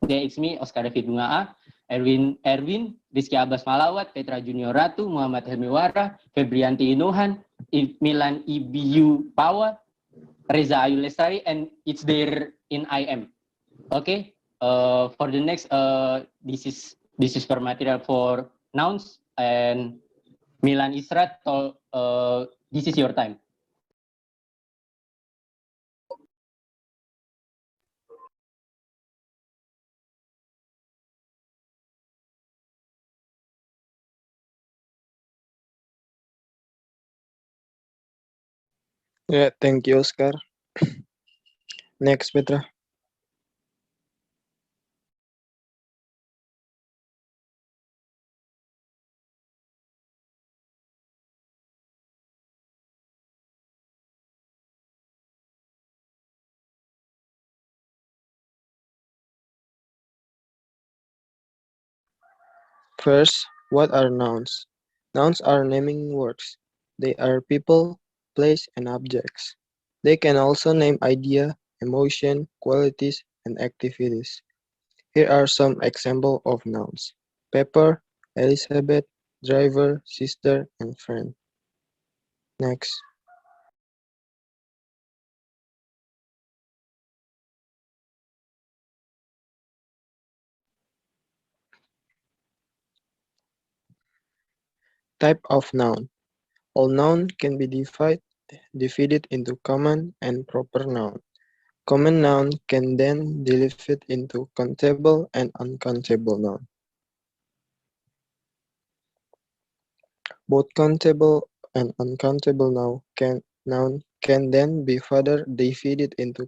Today it's me, Oscar David Bungaa, Erwin, Riski Abbas Malawat, Petra Junior Ratu, Muhammad Helmi Wara, Febrianti Inuhan, Milan IBU Pawa, Reza Ayu Lestari, and it's there in IM. Okay. For the next, this is for material for nouns, and Milan Irsad. This is your time. Yeah, thank you, Oscar. Next, Petra. First, what are nouns? Nouns are naming words. They are people, place, and objects. They can also name idea, emotion, qualities, and activities. Here are some examples of nouns: Pepper, Elizabeth, driver, sister, and friend. Next. Type of noun. All noun can be divided into common and proper noun. Common noun can then divide into countable and uncountable noun. Both countable and uncountable noun can then be further divided into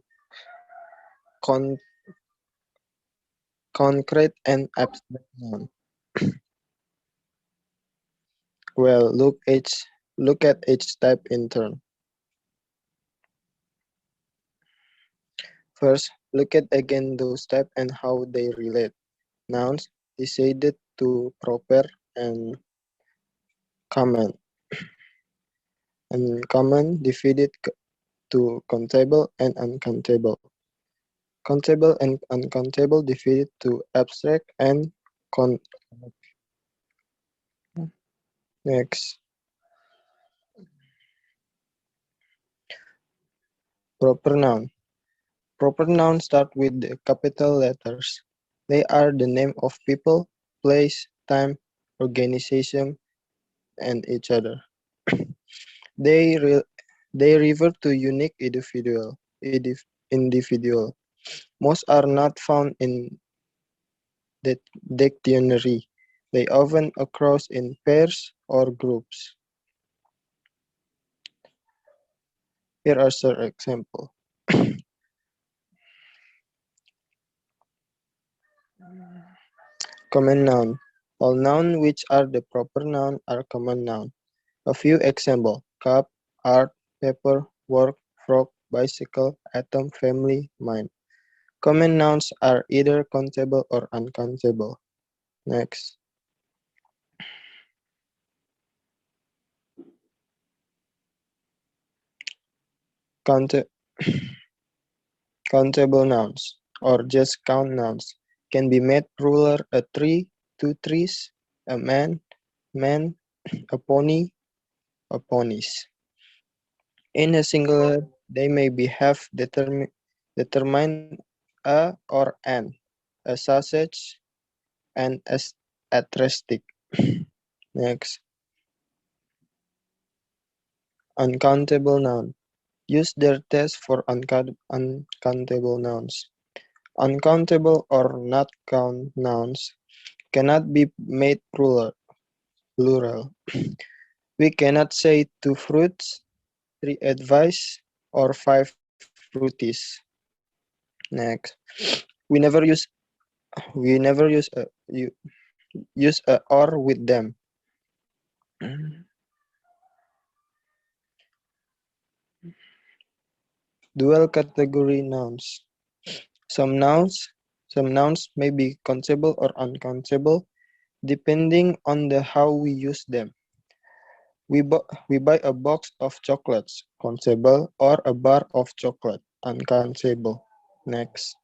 con concrete and abstract noun. Well, look at each type in turn. First, look at again those types and how they relate. Nouns decided to proper and common, and common divided to countable and uncountable. Countable and uncountable divided to abstract and con. Next, proper noun. Proper nouns start with the capital letters. They are the name of people, place, time, organization, and each other. They refer to unique individual. Most are not found in the dictionary. They often occur in pairs or groups. Here are some examples. Common noun. All nouns which are the proper noun are common noun. A few examples: cup, art, paper, work, frog, bicycle, atom, family, mind. Common nouns are either countable or uncountable. Next. Count Countable nouns, or just count nouns, can be made plural: a tree, two trees, a man, a pony, ponies. In a singular, they may be have determined a or an, a sausage, and as atrestic. Next, uncountable noun. Use their test for uncountable nouns. Uncountable or not count nouns cannot be made plural. We cannot say two fruits, three advice, or five fruities. Next, we never use use a or with them. Dual category nouns. Some nouns some nouns may be countable or uncountable depending on the how we use them. We buy a box of chocolates, countable, or a bar of chocolate, uncountable. Next.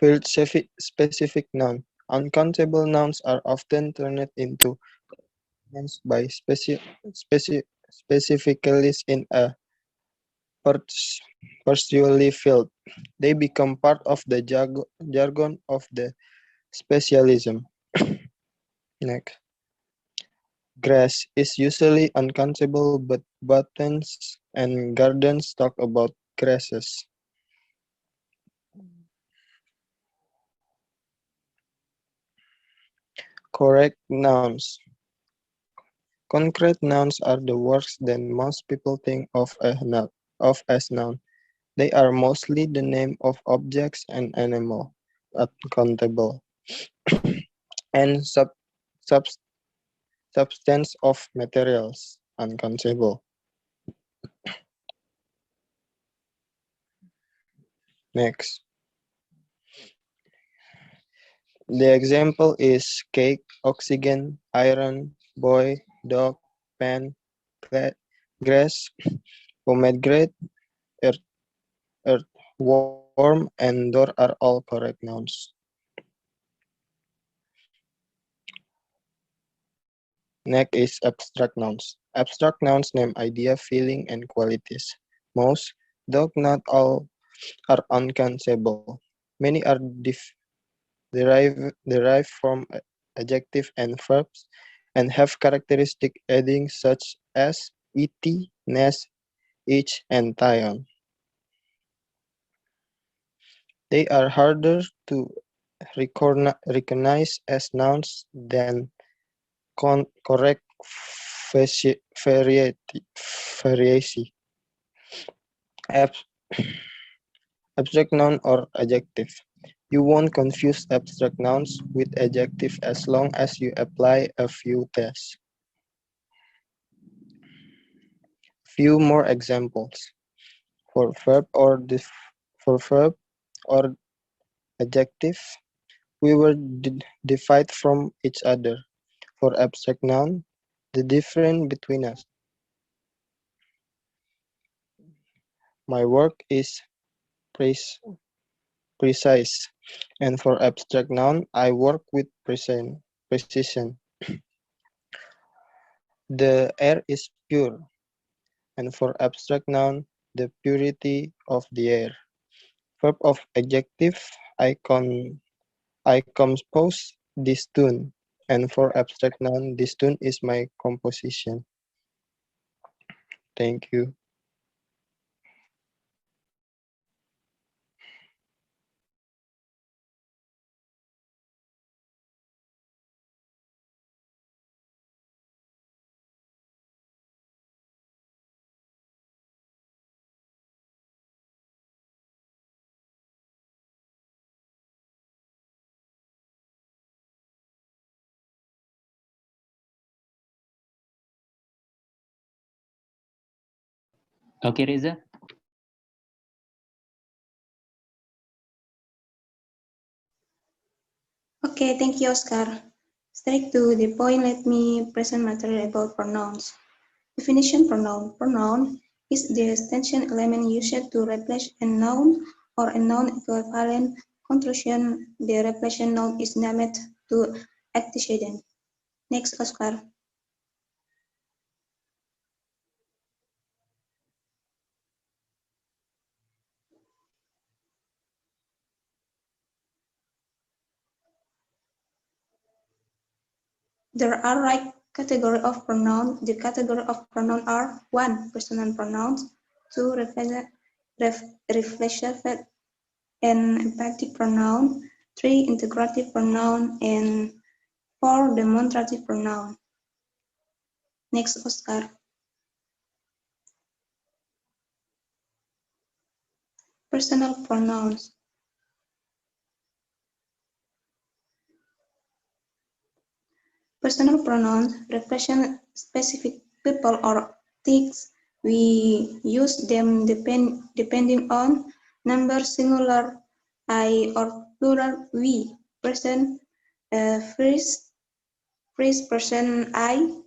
Field-specific noun. Uncountable nouns are often turned into nouns by specificalists in a pursually field. They become part of the jargon of the specialism. Next. Grass is usually uncountable, but botanists and gardens talk about grasses. Correct nouns. Concrete nouns are the words that most people think of as noun. They are mostly the name of objects and animal, uncountable, and sub, substance of materials, uncountable. Next. The example is cake, oxygen, iron, boy, dog, pen, grass, pomegranate, earth, earthworm, and door are all correct nouns. Next is abstract nouns. Abstract nouns name idea, feeling, and qualities. Most, though not all, are uncountable. Many are derived from adjective and verbs and have characteristic adding such as et, nest, each, and tion. They are harder to recognize as nouns than correct variety. Ab- Abstract noun or adjective. You won't confuse abstract nouns with adjective as long as you apply a few tests. Few more examples. For verb or adjective, we will divide from each other. For abstract noun, the difference between us. My work is precise, and for abstract noun, I work with precision. The air is pure, and for abstract noun, the purity of the air. Verb of adjective, I compose this tune, and for abstract noun, this tune is my composition. Thank you. Okay, Reza. Okay, thank you, Oscar. Straight to the point, let me present material about pronouns. Definition pronoun. Pronoun is the extension element used to replace a noun or a noun equivalent. Conclusion, the replacement noun is named to antecedent. Next, Oscar. There are right category of pronouns. The category of pronouns are 1. Personal pronouns, 2. Reflexive and emphatic pronoun, 3. Integrative pronoun, and 4. Demonstrative pronoun. Next, Oscar. Personal pronouns. Personal pronouns represent specific people or things. We use them depending on number, singular, I, or plural we. Present, first person I,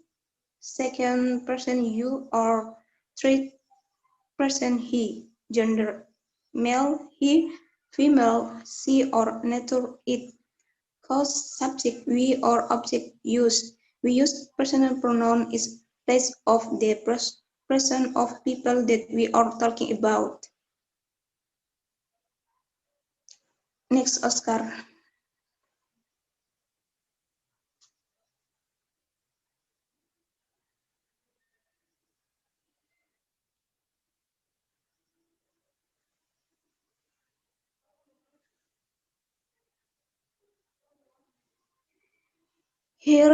second person you, or third person he. Gender, male he, female, she or neuter, it, cause, subject, we or object use. We use personal pronoun in place of the person of people that we are talking about. Next, Oscar. Here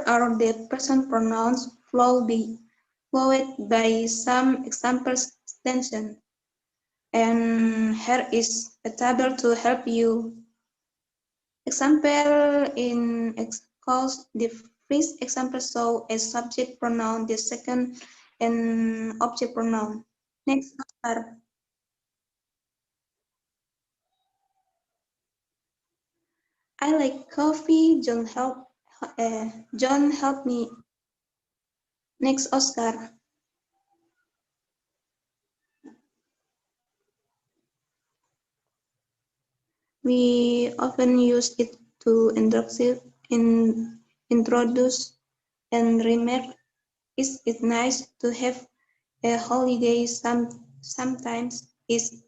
are the present pronouns followed by some example extension. And here is a table to help you. Example in calls the first example show a subject pronoun, the second an object pronoun. Next are I like coffee. John help me. Next Oscar. We often use it to introduce and remark. It's nice to have a holiday. Sometimes it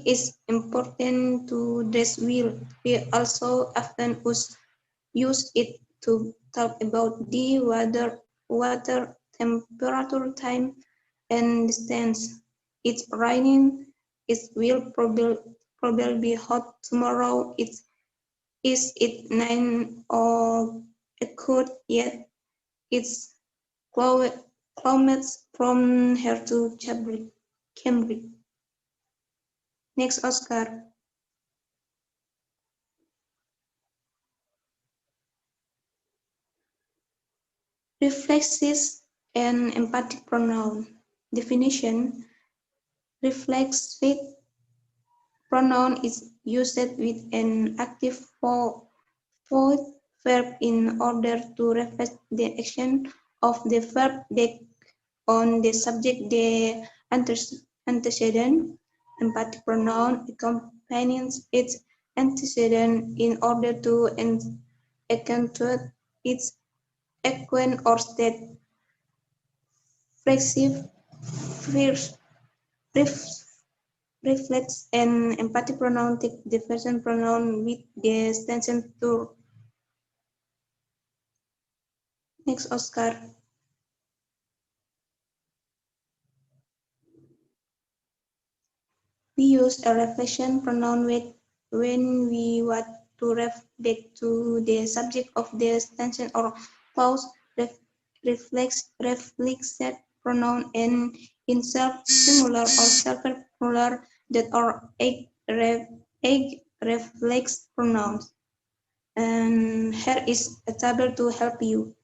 is important to dress well. We also often use it to talk about the water temperature, time, and distance. It's raining. It will probably be hot tomorrow. Is it 9 o'clock yet? It's clouds from here to Cambridge. Next, Oscar. Reflexive and emphatic pronoun. Definition: reflexive pronoun is used with an active verb in order to reflect the action of the verb back on the subject, the antecedent. Emphatic pronoun accompanies its antecedent in order to accentuate its equine or state. Reflexive reflex and emphatic pronoun take the present pronoun with the extension to. Next, Oscar. We use a reflection pronoun when we want to refer back to the subject of the extension or clause. Reflexive pronoun and insert singular or self-plural that are egg reflex pronouns. And here is a table to help you.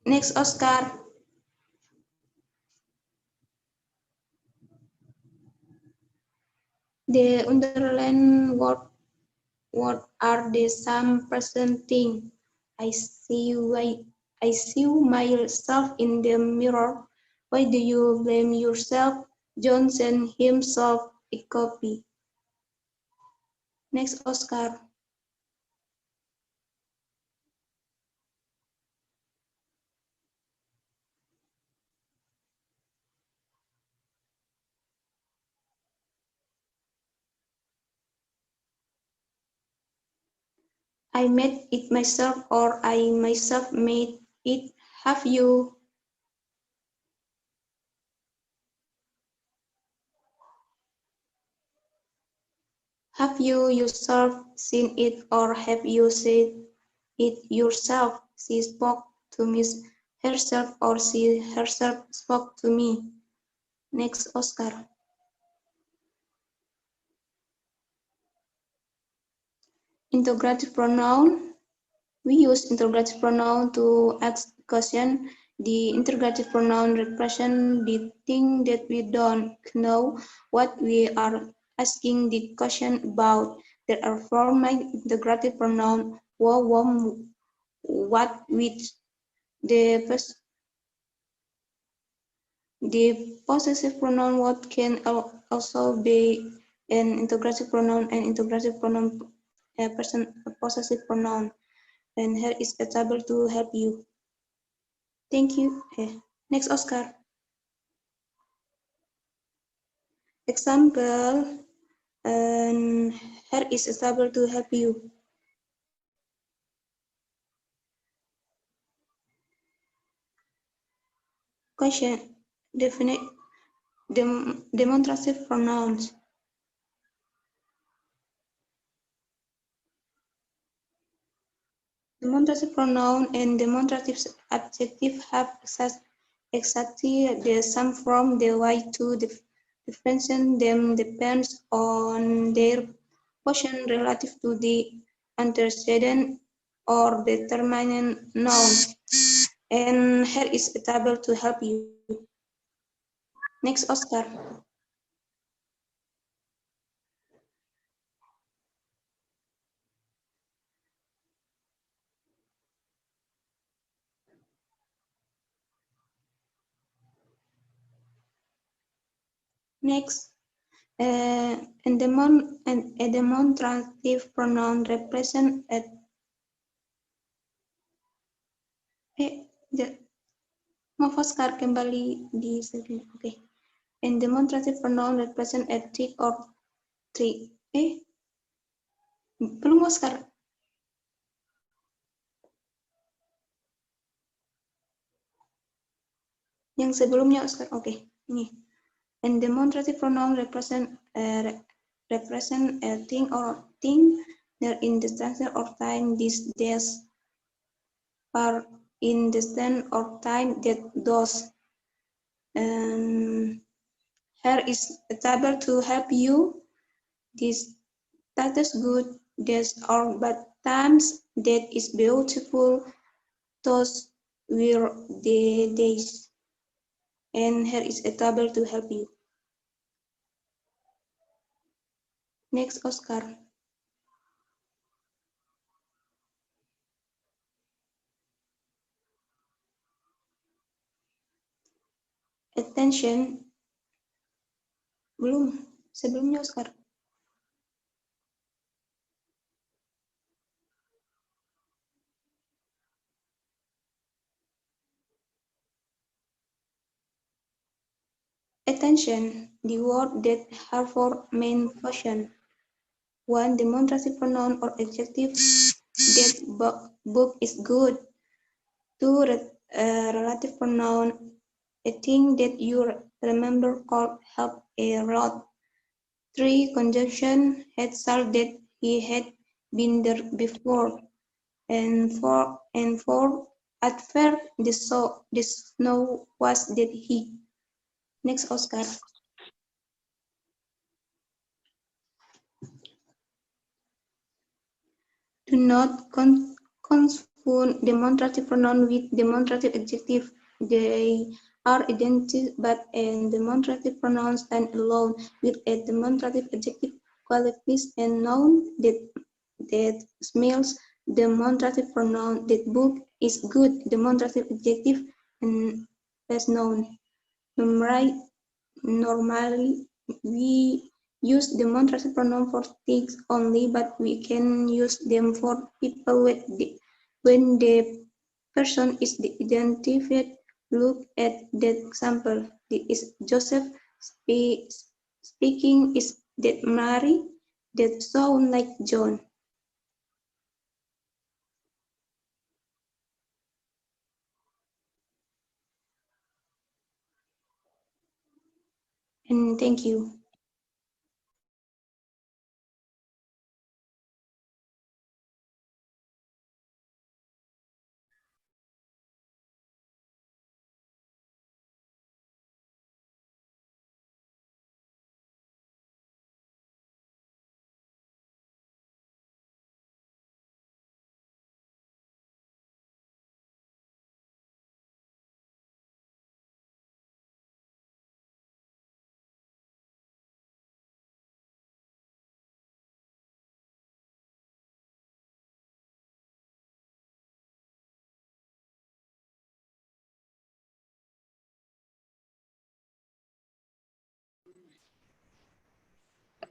Next, Oscar. The underlined word are the some present thing. I see myself in the mirror. Why do you blame yourself? John sent himself a copy. Next, Oscar. I made it myself or I myself made it. Have you yourself seen it or have you said it yourself? She spoke to Miss herself or she herself spoke to me. Next, Oscar. Interrogative pronoun. We use interrogative pronoun to ask question. The interrogative pronoun represents the thing that we don't know what we are asking the question about. There are formal interrogative pronoun who, whom, what, which. The possessive pronoun what can also be an interrogative pronoun and interrogative pronoun a person a possessive pronoun, and here is a table to help you. Thank you. Next, Oscar. Example, and here is a table to help you. Question, definite, demonstrative pronouns. Demonstrative pronoun and demonstrative adjective have exactly the same form. The way to differentiate them depends on their position relative to the antecedent or determinant noun. And here is a table to help you. Next, Oscar. Next, a demonstrative pronoun represent a Maaf Oscar kembali di sini. Oke. And demonstrative pronoun represent a trick or trick. Belum Oscar. Yang sebelumnya Oscar. Oke. Ini. And demonstrative pronoun represent a thing or thing that in distance or time these days are in distance or time that does. And here is a table to help you. This that is good, days or bad times, that is beautiful, those were the days. And here is a table to help you. Next, Oscar. Attention. Belum. Sebelumnya, Oscar. Attention. The word that have four main functions. 1. Demonstrative pronoun or adjective. That book is good. 2. Relative pronoun. A thing that you remember called help a lot. 3. Conjunction had said that he had been there before. And four adverb the snow was that he. Next, Oscar. Do not confound demonstrative pronoun with demonstrative adjective. They are identical, but a demonstrative pronoun stands alone with a demonstrative adjective qualifies a noun that smells. Demonstrative pronoun that book is good. Demonstrative adjective and best noun. Normally, we use demonstrative pronoun for things only, but we can use them for people when the person is identified. Look at that example. Is Joseph speaking? Is that Mary? That sound like John. And thank you.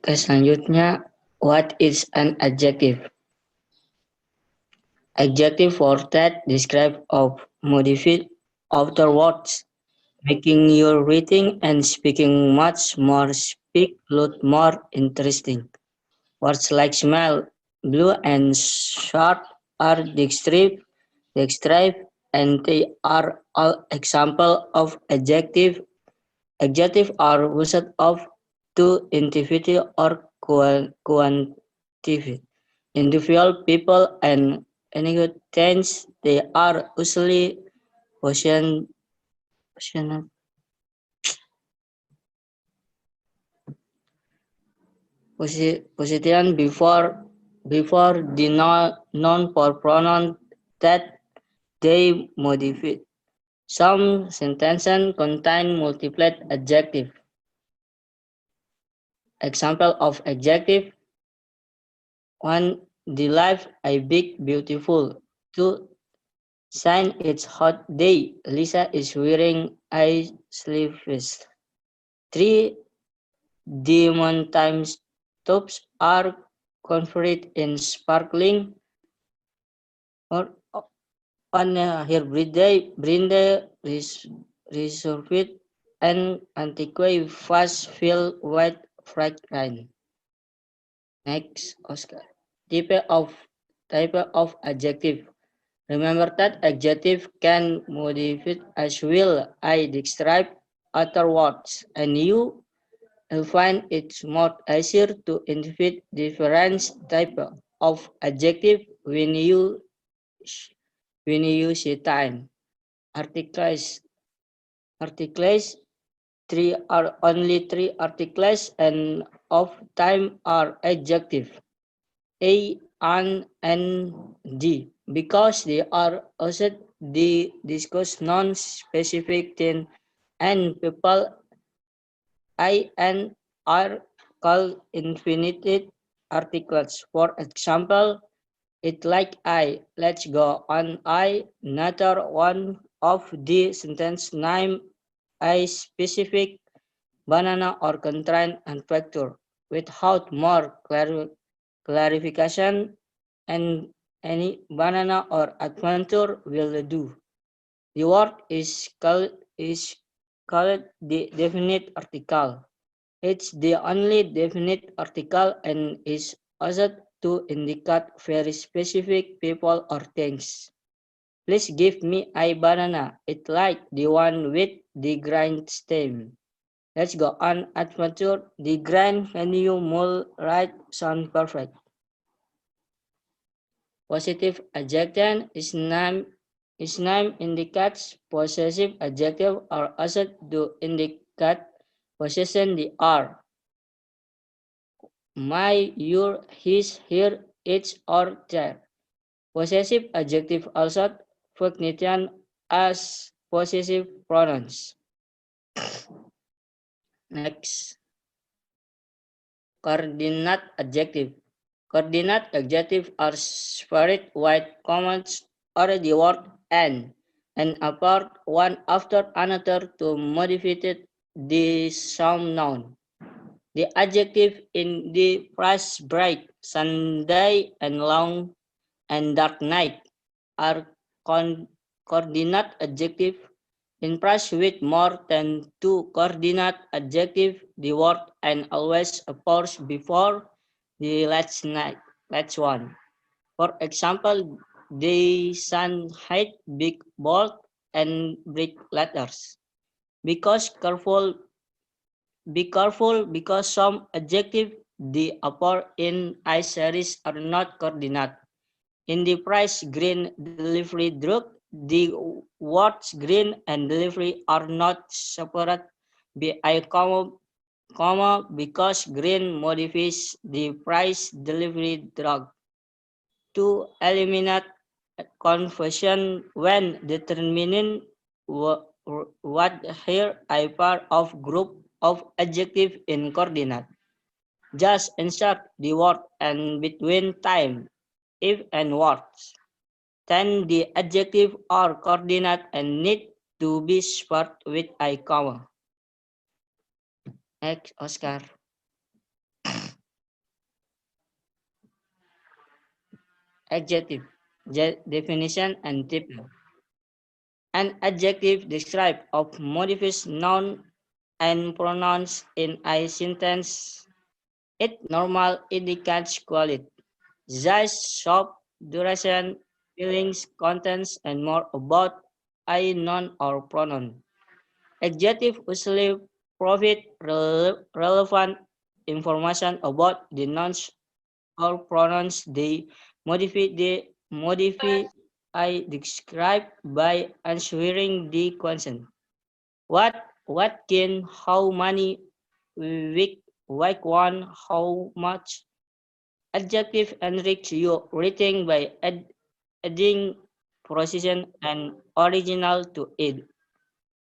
Oke, selanjutnya, what is an adjective? Adjective for that describe or modify outer words, making your reading and speaking much more more interesting. Words like smell, blue, and short are describe, and they are all example of adjective. Adjective are used of to identify or quantify individual people and things. They are usually position, position before the noun for pronoun that they modify. Some sentences contain multiple adjectives. Example of adjective: 1. The life a big beautiful. 2. Sign it's hot day. Lisa is wearing a sleeveless. 3. The mountain tops are covered in sparkling or on her brinde reserved and antique fast filled with fragrance. Next, Oscar. Type of type of adjective. Remember that adjective can modify as well. I describe other words, and you will find it more easier to identify different type of adjective when you see time. Articles. Articles. Three are only three articles, and of time are adjective. A, an, and D, because they are also the discuss non-specific thing and people. I and are called infinitive articles. For example, it like I, let's go on I, another one of the sentence name a specific banana or constraint and factor without more clarification, and any banana or adventure will do. The word is called the definite article. It's the only definite article and is used to indicate very specific people or things. Please give me a banana. It's like the one with the grind stem. Let's go on adventure. The grind when you move right sound perfect. Positive adjective is name indicates possessive adjective are used to indicate possession. The are my, your, his, her, its, or their. Possessive adjective also function as possessive pronouns. Next, coordinate adjective. Coordinate adjective are separate white comments or the word and apart one after another to modify the some noun. The adjective in the phrase bright, Sunday, and long and dark night are coordinate adjective. In phrase with more than two coordinate adjective, the word and always appears before the last one. For example, the sun had big bold and bright letters. Be careful because some adjectives the upper in I series are not coordinate. In the price green delivery drug, the words green and delivery are not separate by a comma because green modifies the price delivery drug. To eliminate confusion when determining what here a part of group of adjective in coordinate. Just insert the word and between time, if and words. Then the adjective or coordinate and need to be spelled with a comma. Next, Oscar. Adjective, definition and type. An adjective describes of modifies noun and pronouns in a sentence. It normal indicates quality, size, shape, duration, feelings, contents, and more about a noun or pronoun. Adjective usually provide relevant information about the nouns or pronouns they modify I describe by answering the question. What can, how many, week one, how much. Adjective enrich your rating by adding precision and original to it.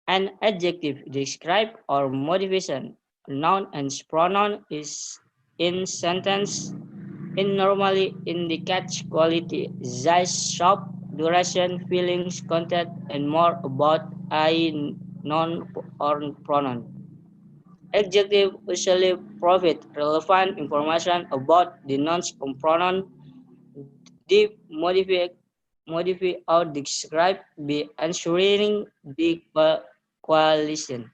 An adjective describe or modification noun and pronoun is in sentence. It normally indicates quality, size, shape, duration, feelings, content, and more about a noun or pronoun. Adjective usually provide relevant information about the nouns or pronoun. They modify or describe by answering the question.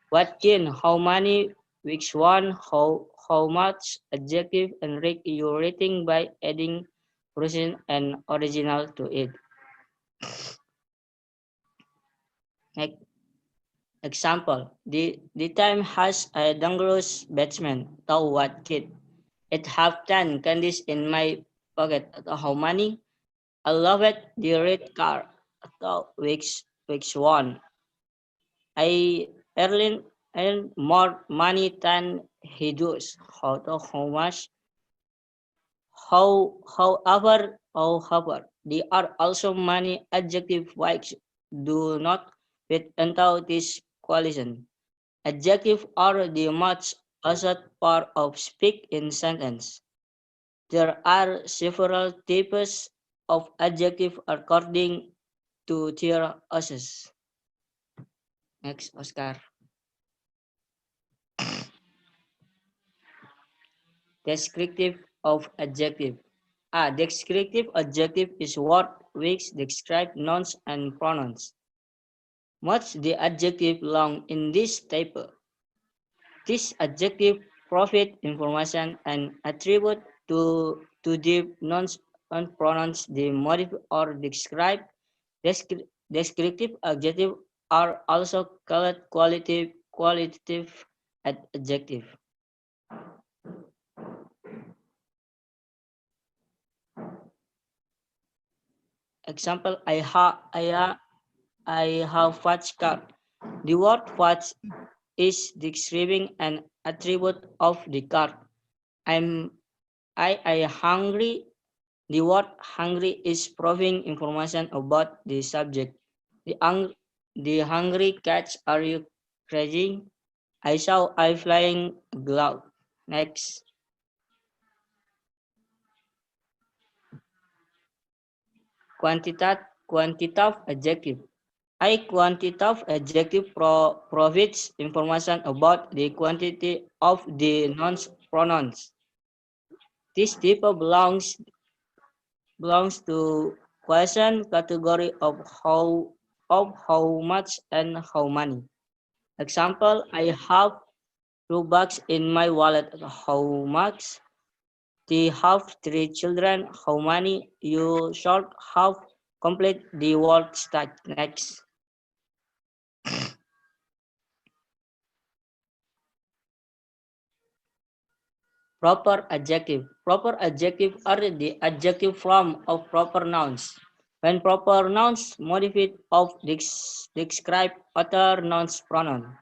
What can, how many, which one, how much. Adjective enrich your rating by adding precision and original to it. Next example, the time has a dangerous batsman. Tau what kid? It have 10 candies in my pocket. How many? I love it. The red car. Which one? I earn more money than he does. How much? However, there are also many adjective which do not fit into this coalition. Adjective are the much used part of speak in sentence. There are several types of adjective according to their uses. Next, Oscar. Descriptive of adjective. Descriptive adjective is word which describe nouns and pronouns. Much the adjective long in this table. This adjective provide information and attribute to the nouns and pronouns they modify or describe. Descriptive adjective are also called qualitative adjective. Example, I have fat car. The word fat is describing an attribute of the car. I hungry. The word hungry is proving information about the subject. The, hung, the hungry cats are you crazy? I saw I flying glove. Next. Quantitative adjective. A quantitative adjective provides information about the quantity of the nouns pronouns. This type belongs to question category of how much and how many. Example, I have $2 in my wallet. How much? They have 3 children. How many? You should have complete the work start next. Proper adjective. Proper adjective are the adjective form of proper nouns. When proper nouns modified of describe other nouns pronoun,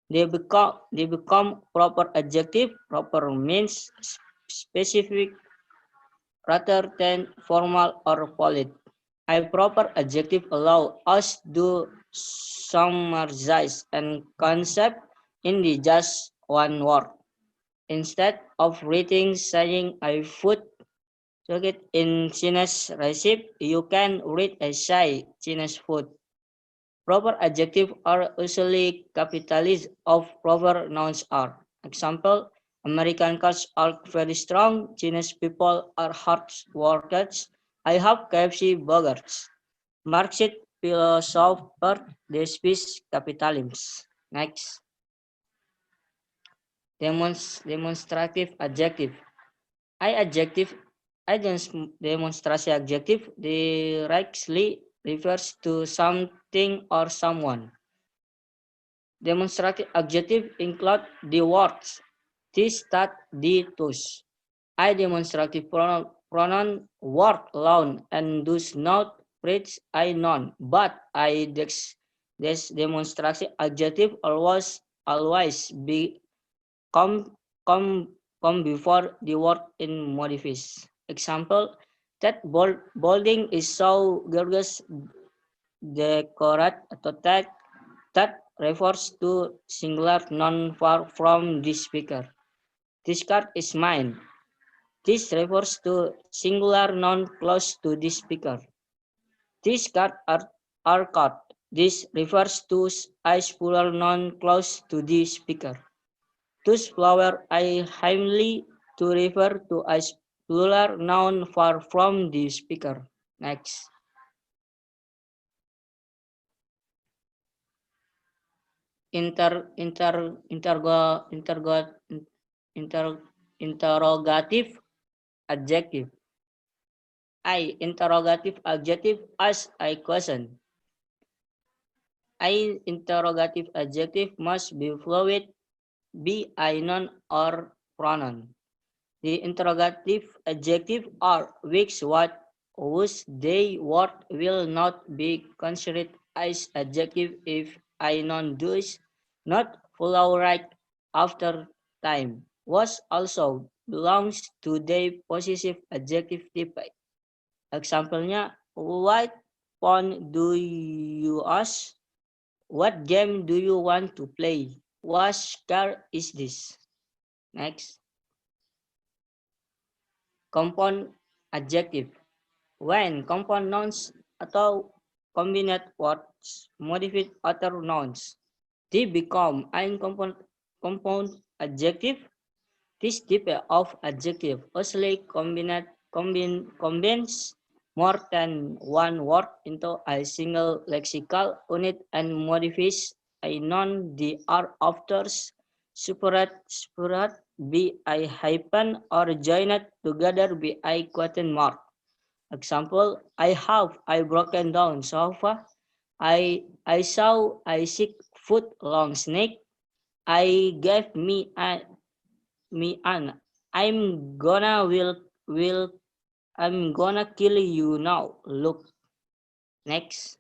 they become proper adjective. Proper means specific rather than formal or polite. A proper adjective allow us to summarize and concept in the just one word. Instead of reading saying I food chocolate in Chinese recipe, you can read a say Chinese food. Proper adjectives are usually capitalized of proper nouns are. Example, American cars are very strong, Chinese people are hard workers, I have KFC burgers. Marxist philosopher despises capitalism. Next. Demonstrative adjective. Adjective. Demonstrasi adjective directly refers to something or someone. Demonstrative adjective include the words this, that, the, those. I demonstrative pronoun word alone and does not preach I none, but I this demonstrative adjective always be come come before the word in modifies. Example, that building is so gorgeous decorate atau that refers to singular noun far from the speaker. This card is mine. This refers to singular noun close to the speaker. This card are card. This refers to a plural noun close to the speaker. Those flower I highly to refer to a plural noun far from the speaker. Next. Interrogative adjective. Interrogative adjective ask a question. Interrogative adjective must be fluid, be a noun or pronoun. The interrogative adjective are which what whose they what will not be considered as adjective if a noun does not follow right after time. Was also belongs to the possessive adjective type. Example-nya, what phone do you ask? What game do you want to play? What car is this? Next. Compound adjective. When compound nouns atau combined words modify other nouns, they become an compound adjective. This type of adjective usually combines more than one word into a single lexical unit and modifies a noun. They are often separate by a hyphen or joined together by a question mark. Example, I have a broken down sofa. I saw a 6 foot long snake. I gave me an will I'm gonna kill you now. Look. Next.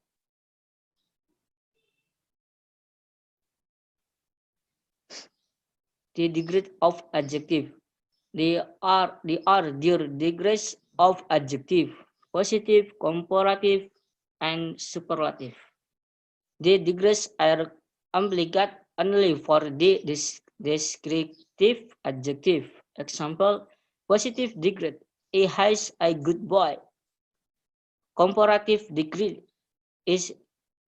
The degree of adjective. They are their degrees of adjective. Positive, comparative, and superlative. The degrees are implied only for the descriptive adjective. Example, positive degree. He is a good boy. Comparative degree is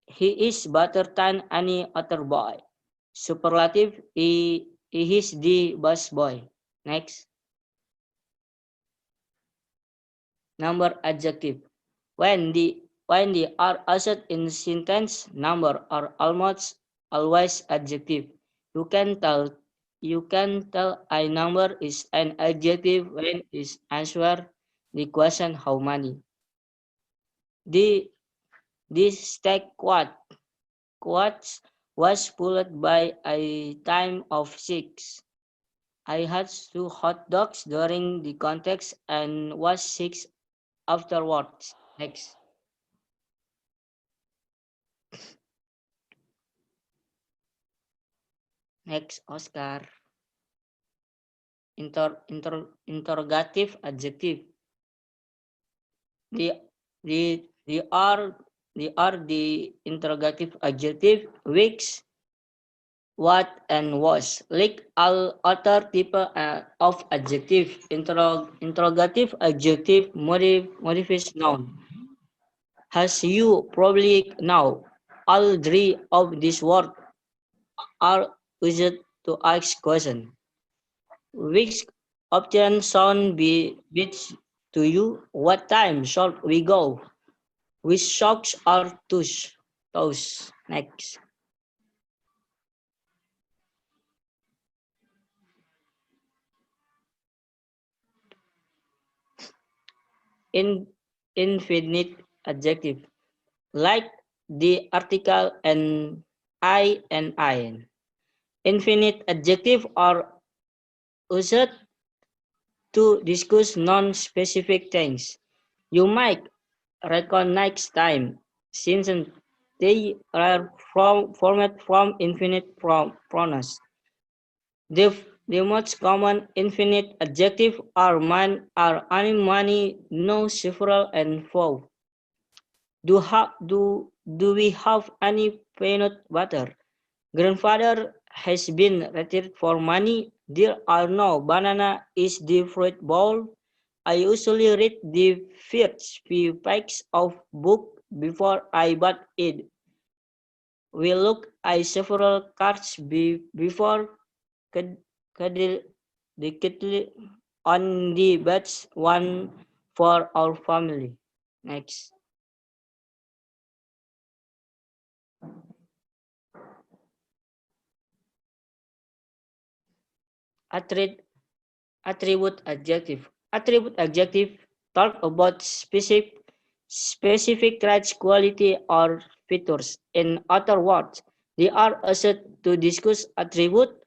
he is better than any other boy. Superlative, he is the best boy. Next. Number adjective. When the are used in sentence, number are almost always adjective. You can tell a number is an adjective when it answer the question how many. This stack quotes was pulled by a time of 6. I had 2 hot dogs during the context and was 6 afterwards. Next. Next, Oscar. Interrogative adjective. They are the interrogative adjective which, what, and was. Like all other type of adjective, interrogative adjective modifies noun. As you probably know, all 3 of these words are used to ask question, which often sound to you. What time shall we go? With socks or toes? Next. In infinite adjective, like the article and I. Infinite adjective are used to discuss non-specific things. You might recognize time, since they are formed from infinite pronouns. The most common infinite adjective are man, are any, many, no, several, and few. Do we have any peanut butter? Grandfather has been retired for money. There are no banana is the fruit bowl. I usually read the first few pages of book before I buy it. We look at several cards before the on the best one for our family. Next. Attribute adjective. Attribute adjective talk about specific traits, quality, or features. In other words, they are used to discuss attribute.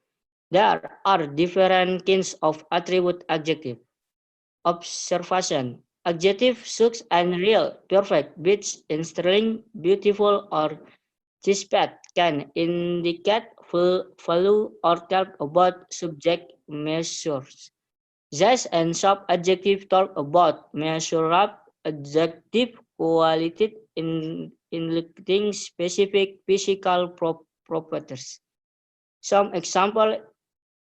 There are different kinds of attribute adjective. Observation. Adjective sucks and real, perfect, beach, sterling, beautiful, or suspect can indicate value or talk about subject measures. Just and sub adjective talk about measurable adjective quality in indicating specific physical properties. Some example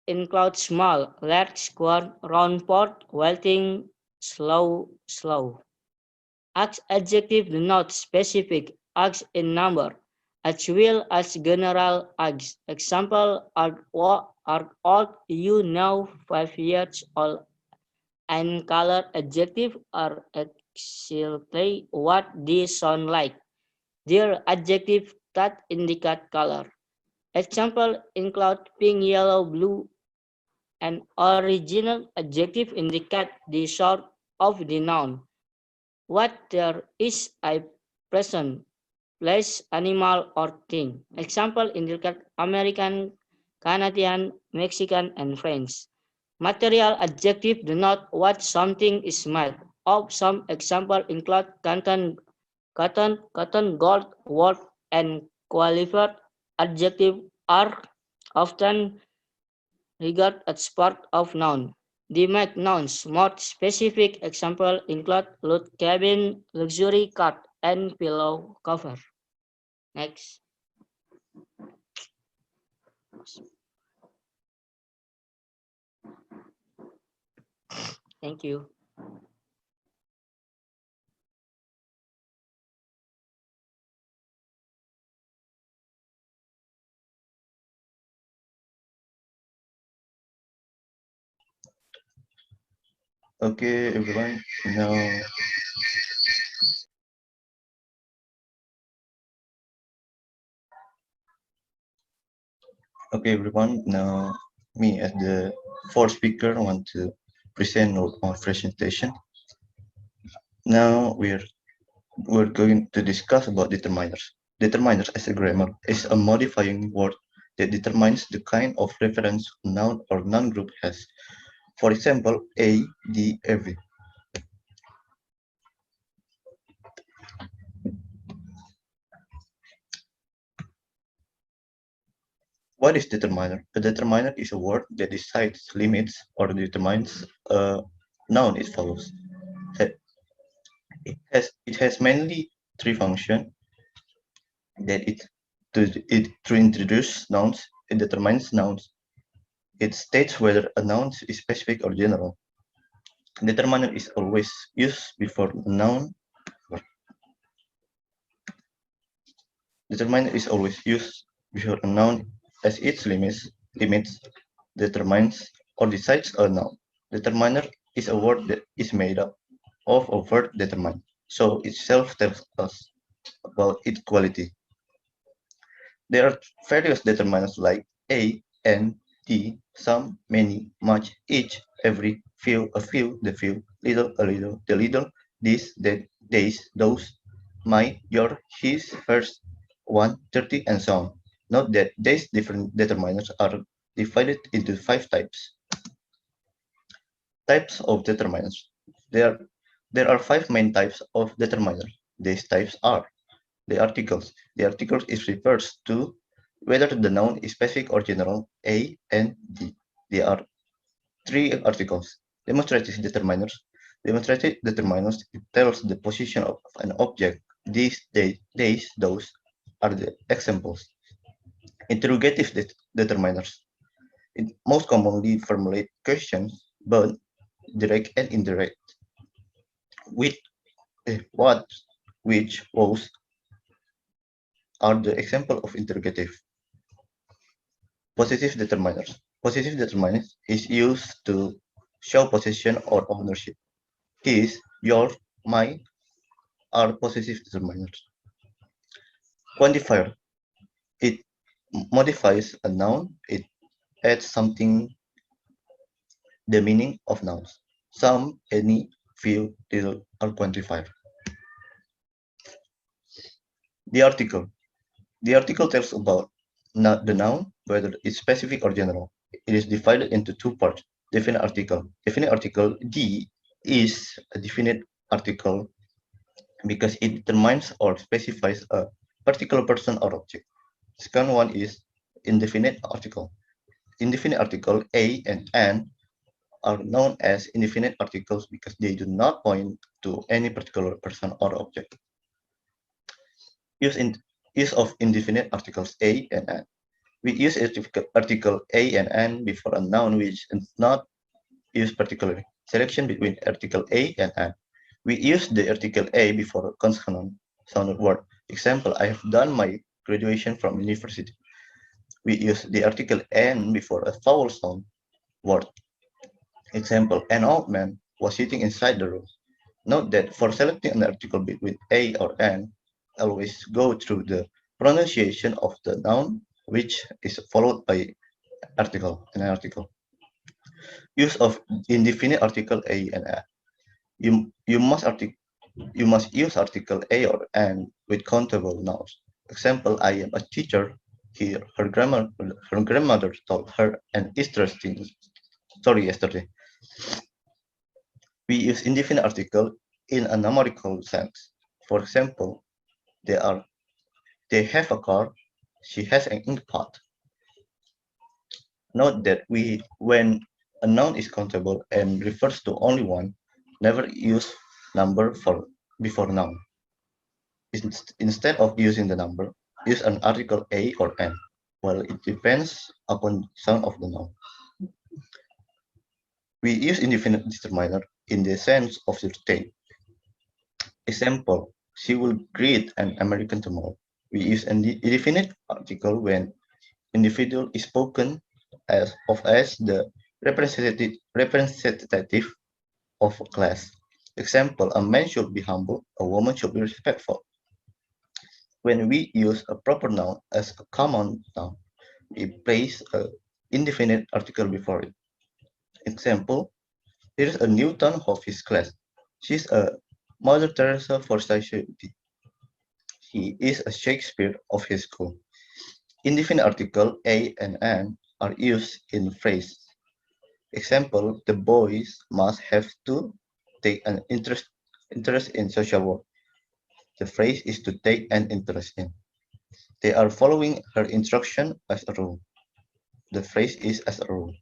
include small, large, square, round, port, welding, slow. As adjective denote specific, as in number, as well as general as. Example are old, you now 5 years old, and color adjective are exactly what they sound like. They're adjective that indicate color. Example include pink, yellow, blue. An original adjective indicate the sort of the noun. What there is a person, place, animal, or thing. Example indicate American, Canadian, Mexican, and French. Material adjective denote what something is made of. Some example include cotton, gold, wood, and qualified adjective are often regarded as part of noun. They make nouns more specific. Example include loot cabin, luxury cot, and pillow cover. Next. Thank you. Okay, everyone. Now, me as the fourth speaker want to present our presentation. Now we're going to discuss about determiners. Determiners as a grammar is a modifying word that determines the kind of reference a noun or non-group has. For example, A, D, every. What is determiner? A determiner is a word that decides, limits, or determines a noun as follows. It has mainly three functions. That to introduce nouns, it determines nouns. It states whether a noun is specific or general. Determiner is always used before a noun. Determiner is always used before a noun as its limits, determines, or decides a noun. Determiner is a word that is made up. of a verb determined, so itself tells us about its quality. There are various determinants like a, and, the, some, many, much, each, every, few, a few, the few, little, a little, the little, this, that, these, those, my, your, his, hers, 1, 30, and so on. Note that these different determinants are divided into 5 types. Types of determinants. There are 5 main types of determinants. These types are the articles. The articles is refers to whether the noun is specific or general, A and D. There are 3 articles. Demonstrative determiners. Demonstrative determiners tells the position of an object. These, these, those are the examples. Interrogative determiners. It most commonly formulate questions, but direct and indirect. With what, which, was are the example of interrogative. Possessive determiners. Possessive determiners is used to show possession or ownership. His, your, my are possessive determiners. Quantifier. It modifies a noun. It adds something, the meaning of nouns. Some, any, few, little are quantifier. The article. The article tells about the noun, whether it's specific or general. It is divided into 2 parts. Definite article. Definite article D is a definite article because it determines or specifies a particular person or object. Second one is indefinite article. Indefinite article A and an are known as indefinite articles because they do not point to any particular person or object. Use of indefinite articles A and an. We use article A and an before a noun which is not used particularly. Selection between article A and an. We use the article A before a consonant sounded word. Example, I have done my graduation from university. We use the article N before a vowel sound word. Example, an old man was sitting inside the room. Note that for selecting an article between A or N, always go through the pronunciation of the noun, which is followed by an article. Use of indefinite article A and A. You must use article A or N with countable nouns. Example, I am a teacher. Here, her grandmother told her an interesting story yesterday. We use indefinite article in a numerical sense. For example, they have a car. She has an ink pot. Note that when a noun is countable and refers to only one, never use number before noun. Instead of using the number, use an article A or N. Well, it depends upon sound of the noun. We use indefinite determiner in the sense of certain. Example, she will greet an American tomorrow. We use an indefinite article when individual is spoken as the representative of a class. Example, a man should be humble, a woman should be respectful. When we use a proper noun as a common noun, we place an indefinite article before it. Example, here is a Newton of his class. She's a Mother Teresa for society. He is a Shakespeare of his school. Indefinite article A and an are used in phrase. Example, the boys must have to take an interest in social work. The phrase is to take an interest in. They are following her instruction as a rule. The phrase is as a rule.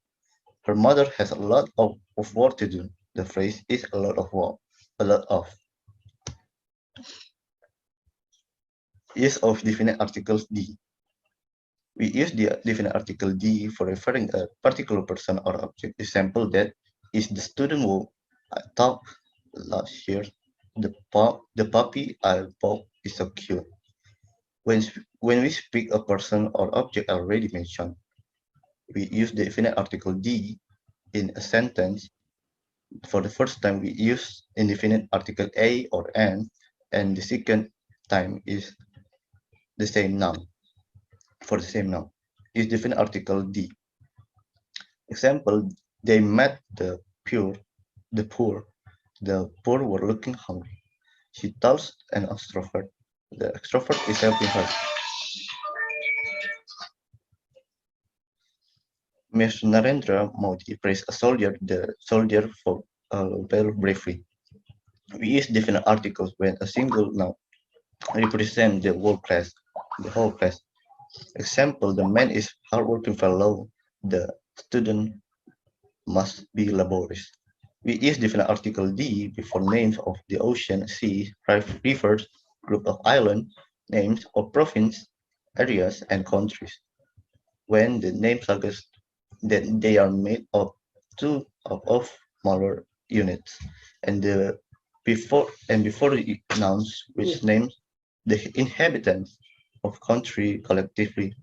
Her mother has a lot of work to do. The phrase is a lot of work. A lot of. Use of definite articles D. We use the definite article D for referring a particular person or object. Example, that is the student who I taught last year. The puppy I bought is so cute. When we speak a person or object already mentioned, we use the definite article D in a sentence For the first time, we use indefinite article a or an, and the second time is the same noun. For the same noun, is definite article d. Example: they met the poor. The poor were looking hungry. She tells an extrovert. The extrovert is helping her. Mr. Narendra Modi praised a soldier, the soldier for valor bravery. We use different articles when a single noun represents the whole class. Example: the man is hardworking fellow. The student must be laborious. We use different article D before names of the ocean, sea, rivers, group of island, names of province, areas, and countries. When the names suggest that they are made of of smaller units, and the before the nouns which names the inhabitants of country collectively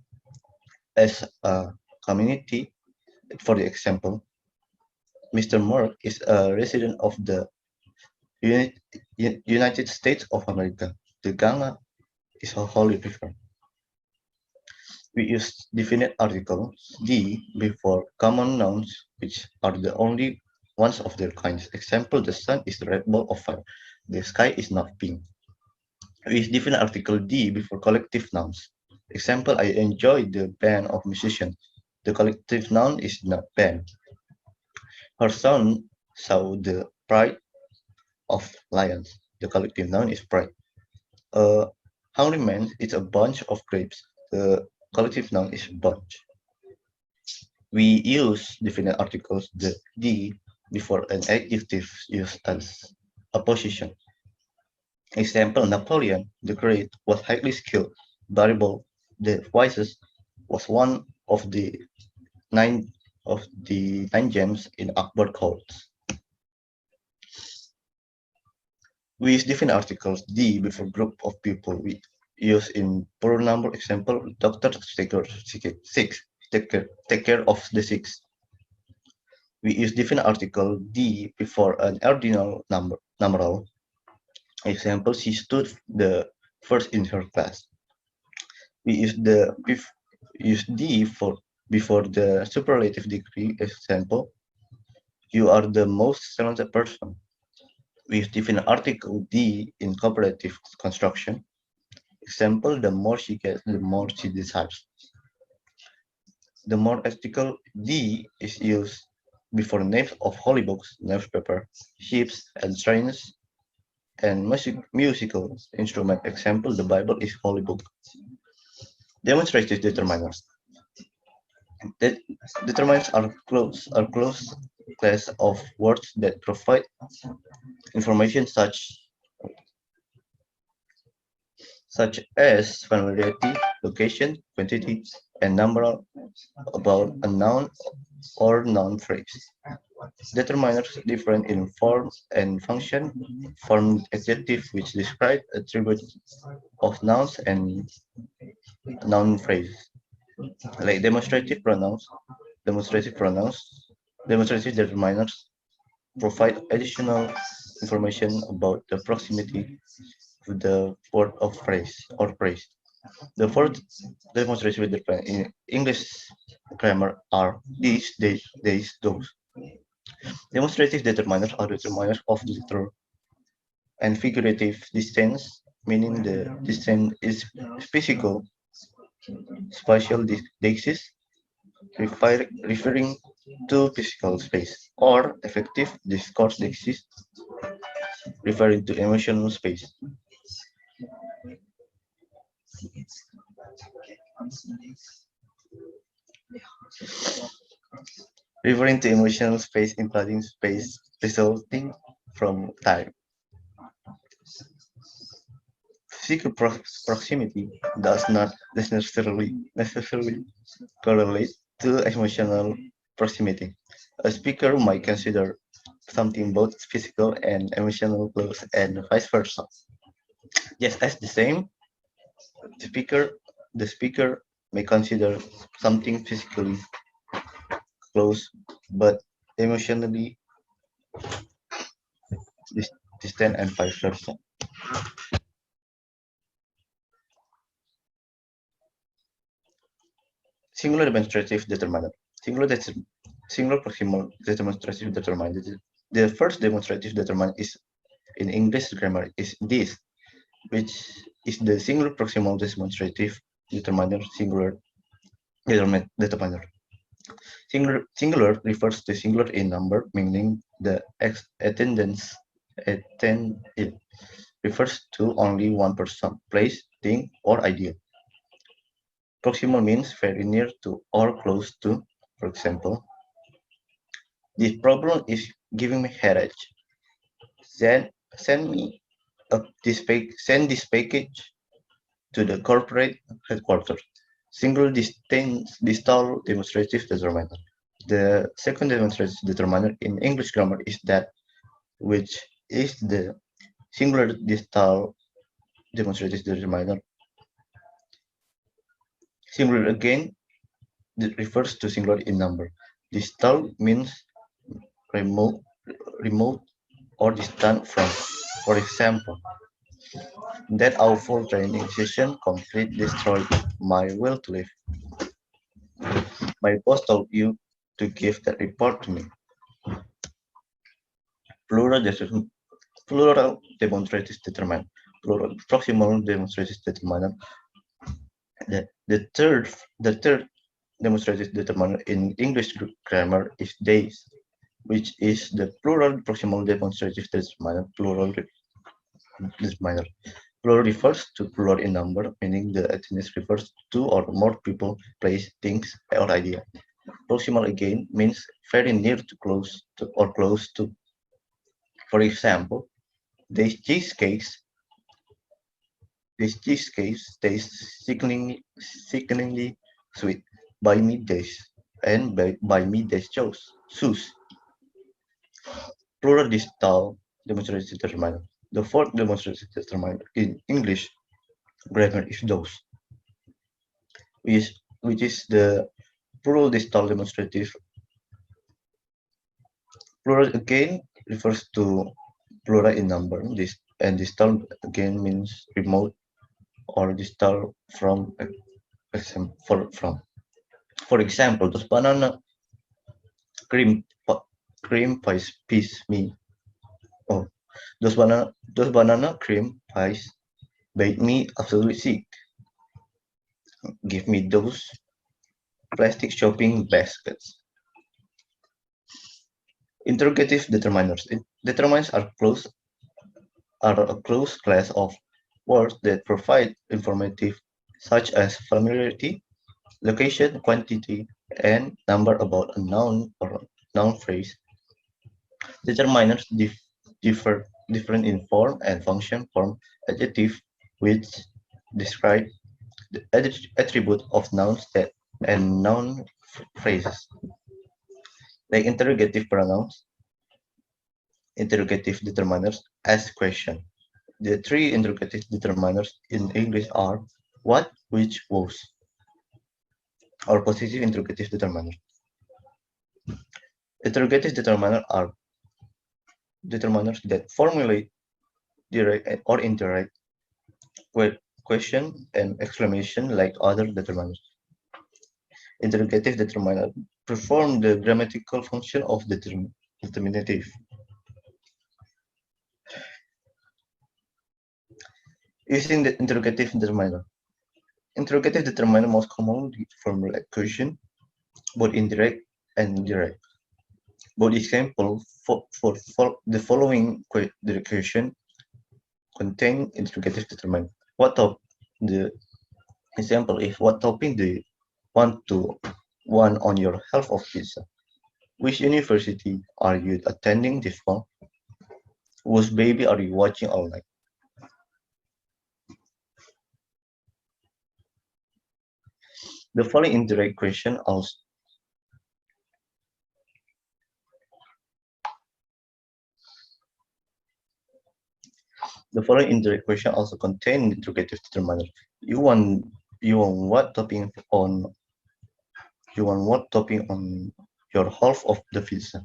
as a community. For the example, Mr. Mark is a resident of the United States of America. The Ganga is a holy river. We use definite articles D before common nouns, which are the only ones of their kinds. Example: the sun is a red ball of fire. The sky is not pink. We use definite article D before collective nouns. Example: I enjoy the band of musicians. The collective noun is not band. Her son saw the pride of lions. The collective noun is pride. A hungry man is a bunch of grapes. The collective noun is bunch. We use definite articles the D before an adjective used as a position. Example: Napoleon the Great was highly skilled. Variable the wisest was one nine of the nine gems in Akbar codes. We use different articles D before group of people. We use in plural number. Example: doctor take care of the sick. We use different article D before an ordinal numeral. Example: she stood the first in her class. We use D for before the superlative degree. Example: you are the most talented person. We use different article D in cooperative construction. Example: the more she gets, the more she desires. The more article D is used before names of holy books, newspaper, ships, and trains, and musical instrument. Example: the Bible is holy book. Demonstrative determiners. Determiners are close class of words that provide information such as familiarity, location, quantity, and number about a noun or noun phrase. Determiners differ in form and function. Form adjective which describe attributes of nouns and noun phrase. Like demonstrative pronouns, demonstrative determiners provide additional information about the proximity of the word of phrase or phrase. The fourth demonstrative in English grammar are these, these, those. Demonstrative determiners are determiners of literal and figurative distance, meaning the distance is physical, spatial distance, referring to physical space, or effective discourse distance, referring to emotional space. Referring to emotional space implying space resulting from time. Physical proximity does not necessarily correlate to emotional proximity. A speaker might consider something both physical and emotional close and vice versa. Just as the speaker may consider something physically close but emotionally Distant and vice versa. Singular demonstrative determiner. Singular proximal demonstrative determiner. The first demonstrative determiner is in English grammar is this, which is the singular proximal demonstrative determiner. Singular determiner. Singular refers to singular in number, meaning the attendance it refers to only one person, place, thing, or idea. Proximal means very near to or close to. For example, this problem is giving me headache. Send me send this package to the corporate headquarters. Single distal demonstrative determiner. The second demonstrative determiner in English grammar is that which is the singular distal demonstrative determiner. Singular again refers to singular in number. Distal means remote or distant from. For example, that awful training session completely destroyed my will to live. My boss told you to give that report to me. Plural demonstrative determiner. Plural proximal demonstrative determiner. The third demonstrative determiner in English grammar is days, which is the plural proximal demonstrative determiner. Plural refers to plural in number, meaning the attendance refers to or more people, place, things, or idea. Proximal again means very near to close to or close to. For example, these cheesecakes taste sickeningly sweet. Buy me this and buy me this shoes. Plural distal demonstrative determiner. The fourth demonstrative determiner in English grammar is those, which is the plural distal demonstrative. Plural again refers to plural in number. And distal again means remote or distal from. For example, those banana cream pies me. Oh, those banana cream pies made me absolutely sick. Give me those plastic shopping baskets. Interrogative determiners. Determiners are a close class of words that provide informative such as familiarity, location, quantity, and number about a noun or noun phrase. Determiners differ different in form and function from adjective, which describe the attribute of nouns and noun phrases. Like interrogative pronouns, interrogative determiners ask question. The three interrogative determiners in English are what, which, was, or possessive interrogative determiners. Interrogative determiners are determiners that formulate direct or indirect question and exclamation like other determiners. Interrogative determiners perform the grammatical function of determinative. Using the interrogative determiner. Interrogative determiner most commonly formulate question, both indirect and direct. Both example for the following question contain interrogative determiner. The example is what topping do you want on your half of pizza? Which university are you attending this fall? Whose baby are you watching all night? The following indirect question also contain interrogative determiner. You want what topping on your half of the pizza?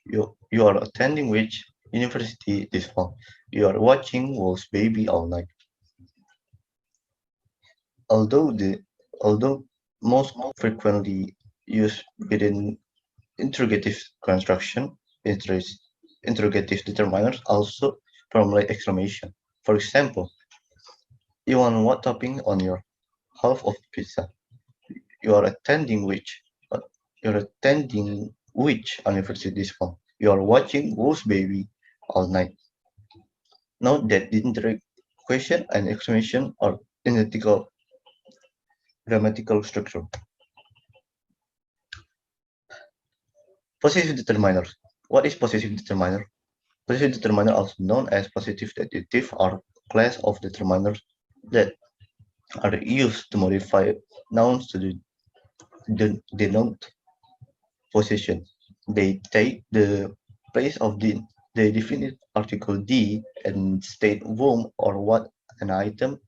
You are attending which university this fall? You are watching Wolf's Baby all night. Although although most frequently used within interrogative construction, interrogative determiners also formulate exclamation. For example, you want what topping on your half of pizza? You are attending which? uh, You're attending which university this fall? You are watching Wolf's Baby all night. Note that the interrogation question and exclamation are identical grammatical structure. Possessive determiners. What is possessive determiner? Possessive determiner, also known as possessive adjective, are a class of determiners that are used to modify nouns to denote possession. They take the place of the definite article "the" and state whom or what an item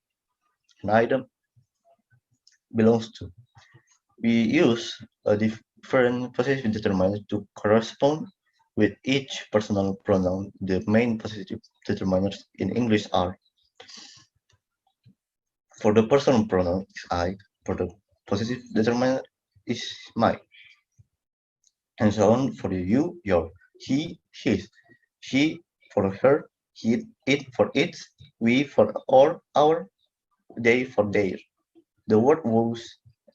belongs to. We use a different possessive determiner to correspond with each personal pronoun. The main possessive determiners in English are: for the personal pronoun is I, for the possessive determiner is my, and so on for the you, your, he, his, she for her, he, it for its, we for our, they for their. The word was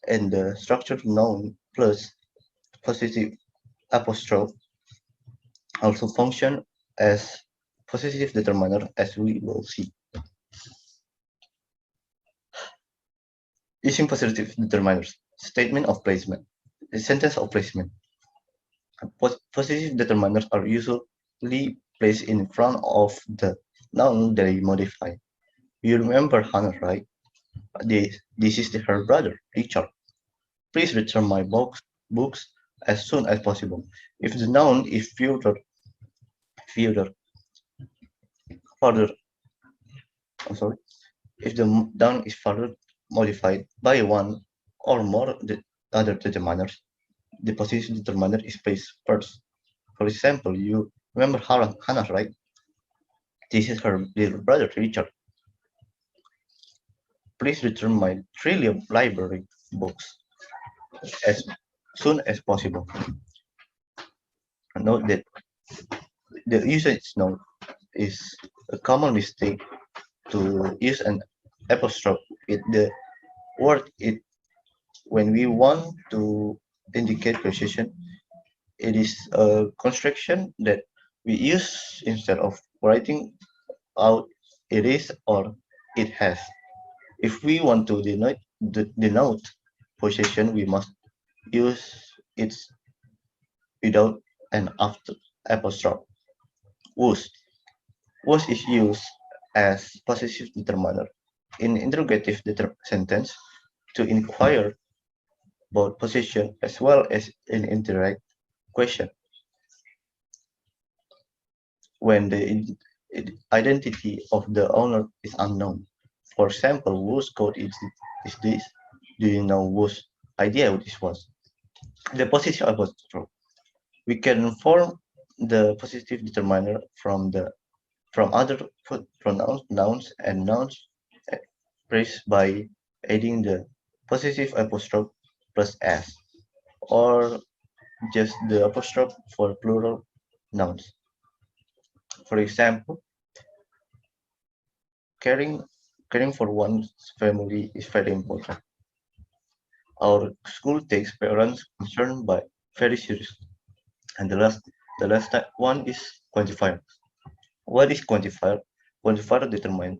and the structured noun plus possessive apostrophe also function as possessive determiner, as we will see. Using possessive determiners, statement of placement, the sentence of placement. Possessive determiners are usually placed in front of the noun they modify. You remember Hannah, right? This is her brother, Richard. Please return my books as soon as possible. If the noun is further, I'm sorry, if the noun is further modified by one or more the other determiners, the possessive determiner is placed first. For example, you remember Hannah, right? This is her little brother, Richard. Please return my trillium library books as soon as possible. Note that the usage note is a common mistake to use an apostrophe with the word it when we want to indicate precision. It is a construction that we use instead of writing out it is or it has. If we want to denote possession, we must use it without an after apostrophe. Was. Was is used as possessive determiner in interrogative sentence to inquire about possession as well as in indirect question when the identity of the owner is unknown. For example, whose code is this? Do you know whose idea this was? The possessive apostrophe. We can form the possessive determiner from other pronouns, nouns, and nouns phrase by adding the possessive apostrophe plus s, or just the apostrophe for plural nouns. For example, caring caring for one's family is very important. Our school takes parents' concern by very seriously. And the last one is quantifier. What is quantifier? Quantifier determine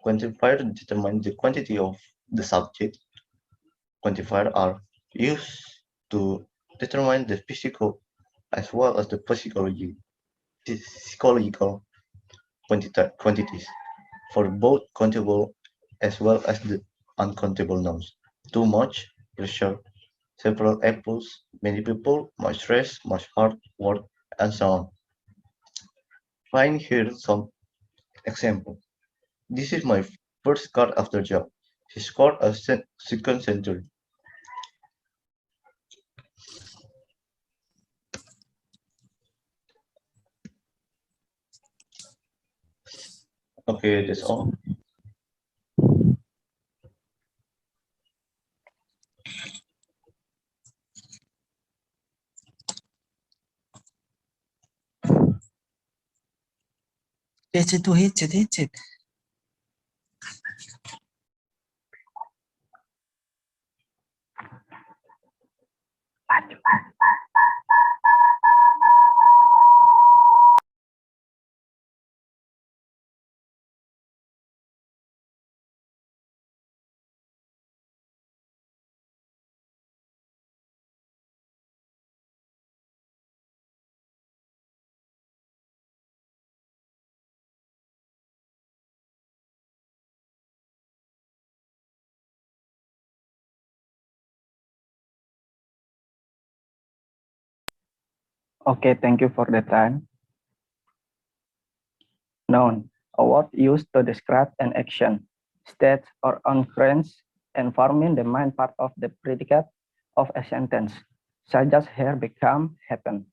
Quantifier determines the quantity of the subject. Quantifiers are used to determine the physical as well as the psychological quantities for both countable as well as the uncountable nouns. Too much, pressure, several apples, many people, much stress, much hard work, and so on. Find here some example. This is my first card after job. He scored a second century. Okay, that's all. Hit it. Okay, thank you for the time. Noun, a word used to describe an action, state, or occurrence, and forming the main part of the predicate of a sentence, such as here become, happen.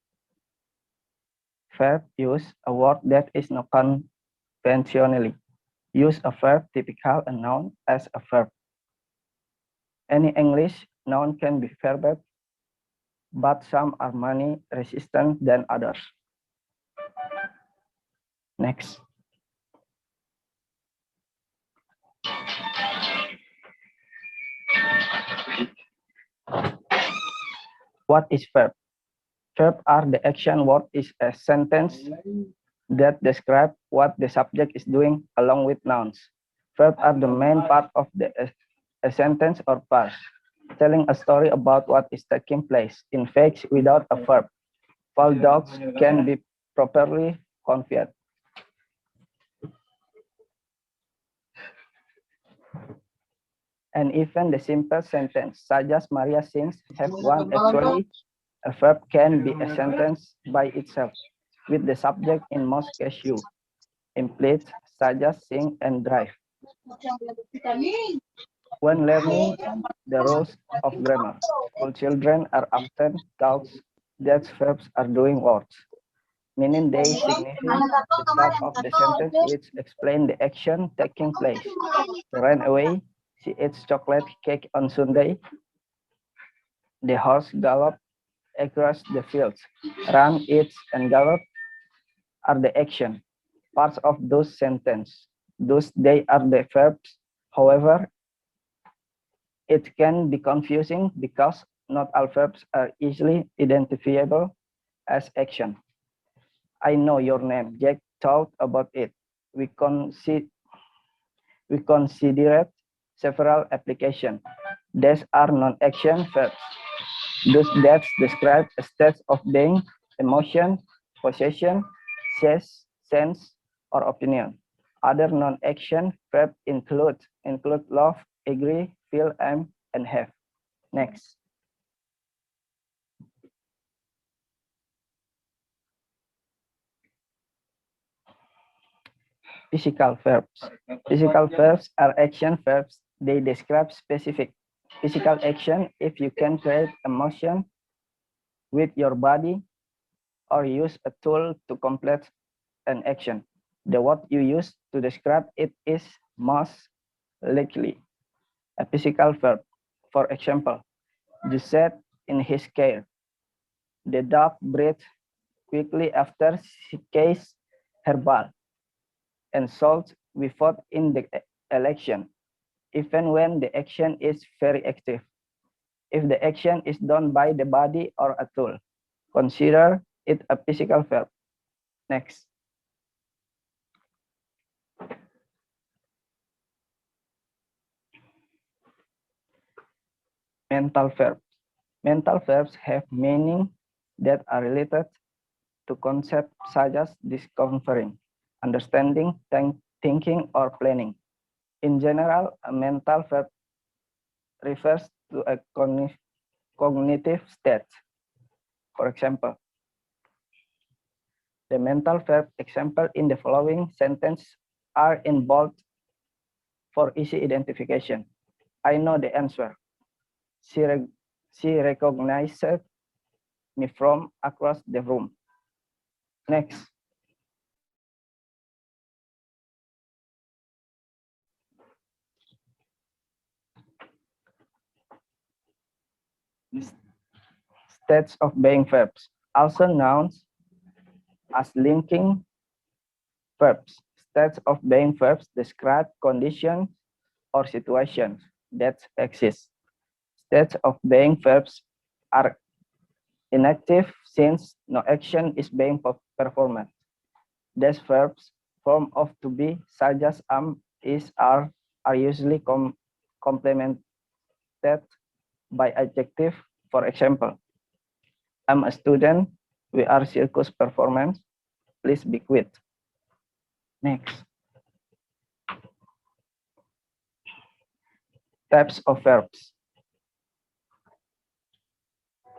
Verb use, a word that is not conventionally. Use a verb typical a noun as a verb. Any English noun can be verbed, but some are money resistant than others. Next. What is verb? Verb are the action word is a sentence that describe what the subject is doing along with nouns. Verb are the main part of a sentence or past, telling a story about what is taking place. In fact, without a verb, false dogs can be properly conveyed. And even the simple sentence, such as Maria sings, have one actually, a verb can be a sentence by itself, with the subject in most cases you, implied, such as sing and drive. When learning the rules of grammar, school children are often taught that verbs are doing words, meaning they signify the start of the sentence which explain the action taking place. She ran away, she ate chocolate cake on Sunday, the horse galloped across the fields. Run, eats, and gallop are the action parts of those sentences. Those they are the verbs. However, it can be confusing because not all verbs are easily identifiable as action. I know your name. Jack thought about it. We considered several applications. These are non-action verbs. Those that describe a state of being, emotion, possession, sense, or opinion. Other non-action verbs include love, agree, feel, am, and have. Next. Physical verbs. Physical verbs are action verbs. They describe specific physical action if you can create a motion with your body or use a tool to complete an action. The word you use to describe it is most likely a physical verb. For example, you said in his care. The dog breathed quickly after she cased her ball. And salt we vote in the election, even when the action is very active. If the action is done by the body or a tool, consider it a physical verb. Next. Mental verbs. Mental verbs have meaning that are related to concepts such as discovering, understanding, thinking, or planning. In general, a mental verb refers to a cognitive state. For example, the mental verb example in the following sentence are in bold for easy identification. I know the answer. She recognized me from across the room. Next. States of being verbs, also known as linking verbs. States of being verbs describe conditions or situations that exist. States of being verbs are inactive since no action is being performed. These verbs form of to be such as is, are usually complemented by adjective. For example, I'm a student, we are circus performance, please be quiet. Next. Types of verbs.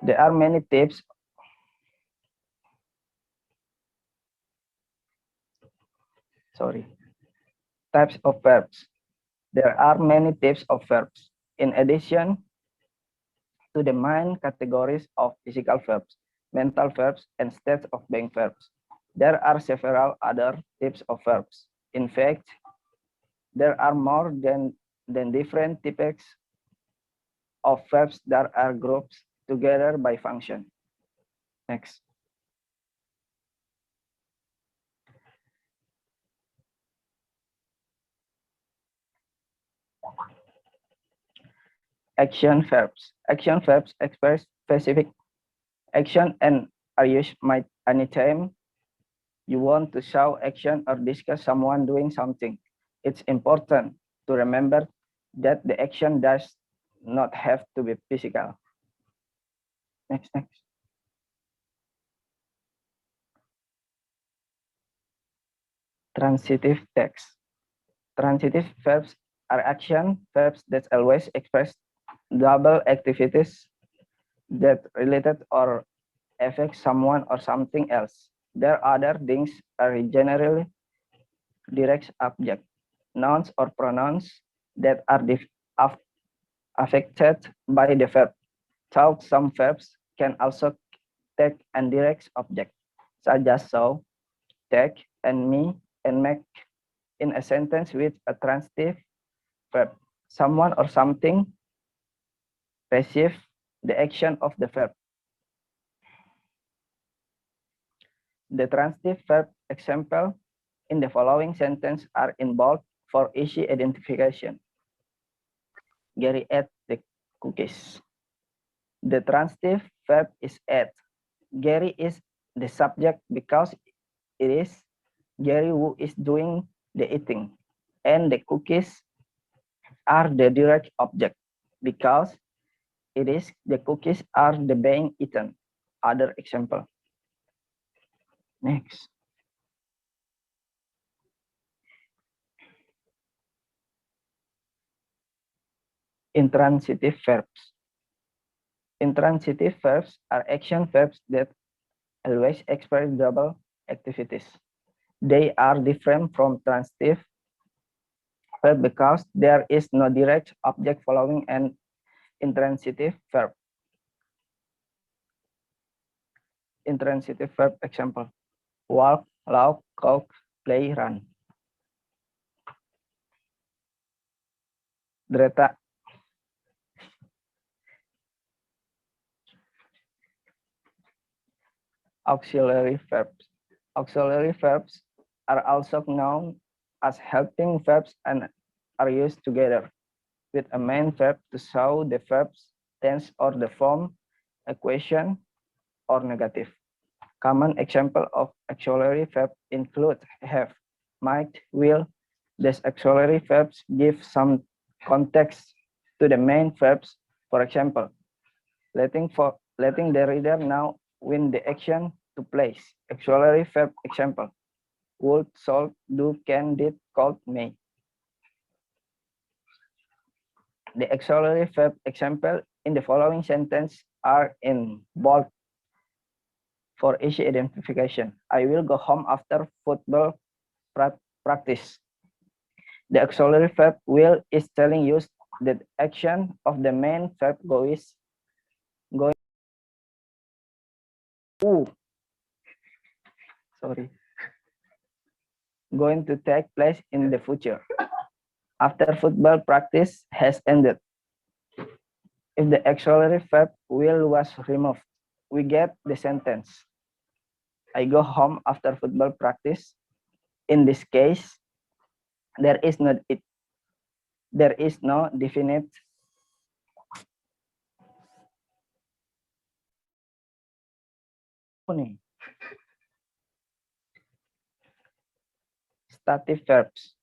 There are many types. Types of verbs. There are many types of verbs. In addition to the main categories of physical verbs, mental verbs, and states of being verbs, there are several other types of verbs. In fact, there are more than different types of verbs that are grouped together by function. Next. Action verbs. Action verbs express specific action and are used anytime you want to show action or discuss someone doing something. It's important to remember that the action does not have to be physical. Next. Transitive text. Transitive verbs are action verbs that always express double activities that related or affect someone or something else. Their other things are generally direct object, nouns or pronouns that are affected by the verb. So some verbs can also take indirect object, such as so, take, and me, and make in a sentence with a transitive verb. Someone or something receive the action of the verb. The transitive verb example in the following sentence are in bold for easy identification. Gary ate the cookies. The transitive verb is ate. Gary is the subject because it is Gary who is doing the eating. And the cookies are the direct object because it is the cookies are the being eaten. Other example. Next. Intransitive verbs. Intransitive verbs are action verbs that always express double activities. They are different from transitive verb because there is no direct object following an intransitive verb. Intransitive verb example: walk, laugh, cook, play, run. Dreta. Auxiliary verbs. Auxiliary verbs are also known as helping verbs and are used together with a main verb to show the verb's tense or the form, a question, or negative. Common example of auxiliary verb include have, might, will. These auxiliary verbs give some context to the main verbs. For example, letting the reader know when the action to place. Auxiliary verb example: would, should, do, can, did, could, may. The auxiliary verb example in the following sentence are in bold for easy identification. I will go home after football practice. The auxiliary verb will is telling you that action of the main verb go is going going to take place in the future after football practice has ended. If the auxiliary verb will was removed, we get the sentence. I go home after football practice. In this case, there is no definite stative verbs.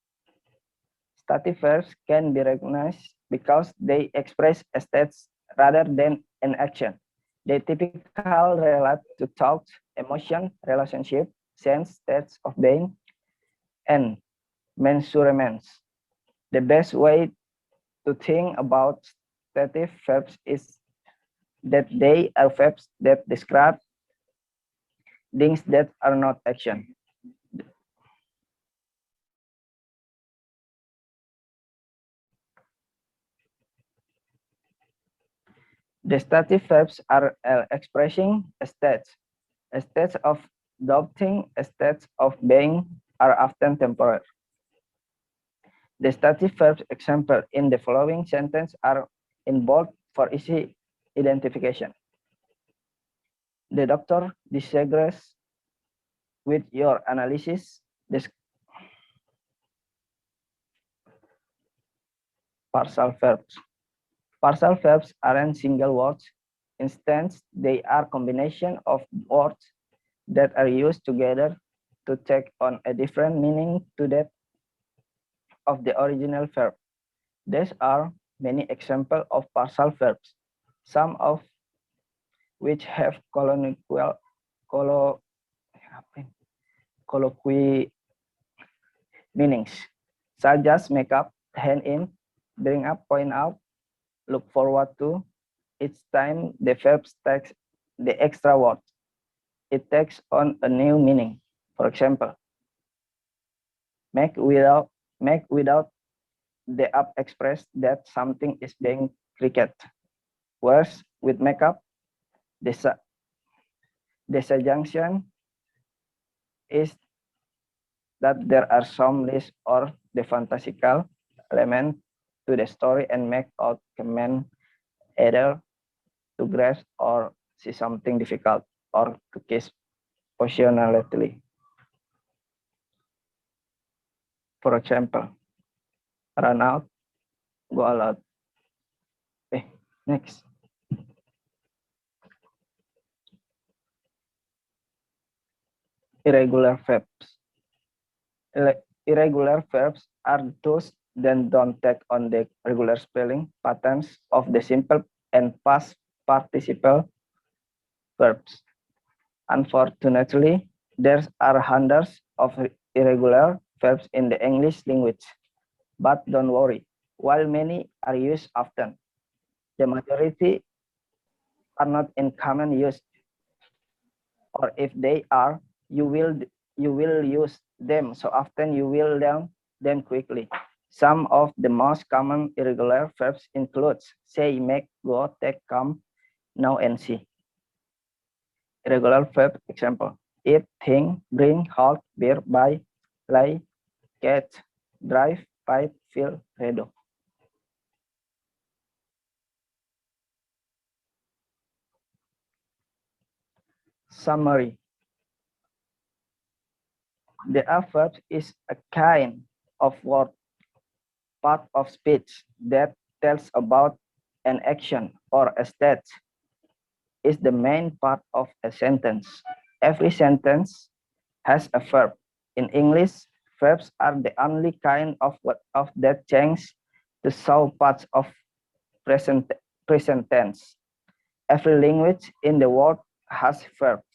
Stative verbs can be recognized because they express a state rather than an action. They typically relate to thoughts, emotion, relationship, sense, states of being, and measurements. The best way to think about stative verbs is that they are verbs that describe things that are not action. The stative verbs are expressing states. States of doubting, states of being are often temporary. The stative verbs example in the following sentence are in bold for easy identification. The doctor disagrees with your analysis. Partial verbs. Partial verbs aren't single words. Instead, they are combination of words that are used together to take on a different meaning to that of the original verb. There are many examples of partial verbs, some of which have colloquial meanings, such as make up, hand in, bring up, point out, look forward to. Each time the verb takes the extra word, it takes on a new meaning. For example, make without the up express that something is being cricket. Whereas with makeup, the suggestion is that there are some list or the fantastical element to the story and make out command either to grasp or see something difficult or to kiss passionately. For example, run out, go all out. Next. Irregular verbs. Irregular verbs are those that don't take on the regular spelling patterns of the simple and past participle verbs. Unfortunately, there are hundreds of irregular verbs in the English language. But don't worry, while many are used often, the majority are not in common use. Or if they are, you will use them so often you will learn them quickly. Some of the most common irregular verbs include say, make, go, take, come, now, and see. Irregular verb example: eat, think, bring, hold, bear, buy, lie, catch, drive, fight, feel, redo. Summary. The adverb is a kind of word, part of speech that tells about an action or a state. Is the main part of a sentence. Every sentence has a verb. In English, verbs are the only kind of that change to show parts of present tense. Every language in the world has verbs,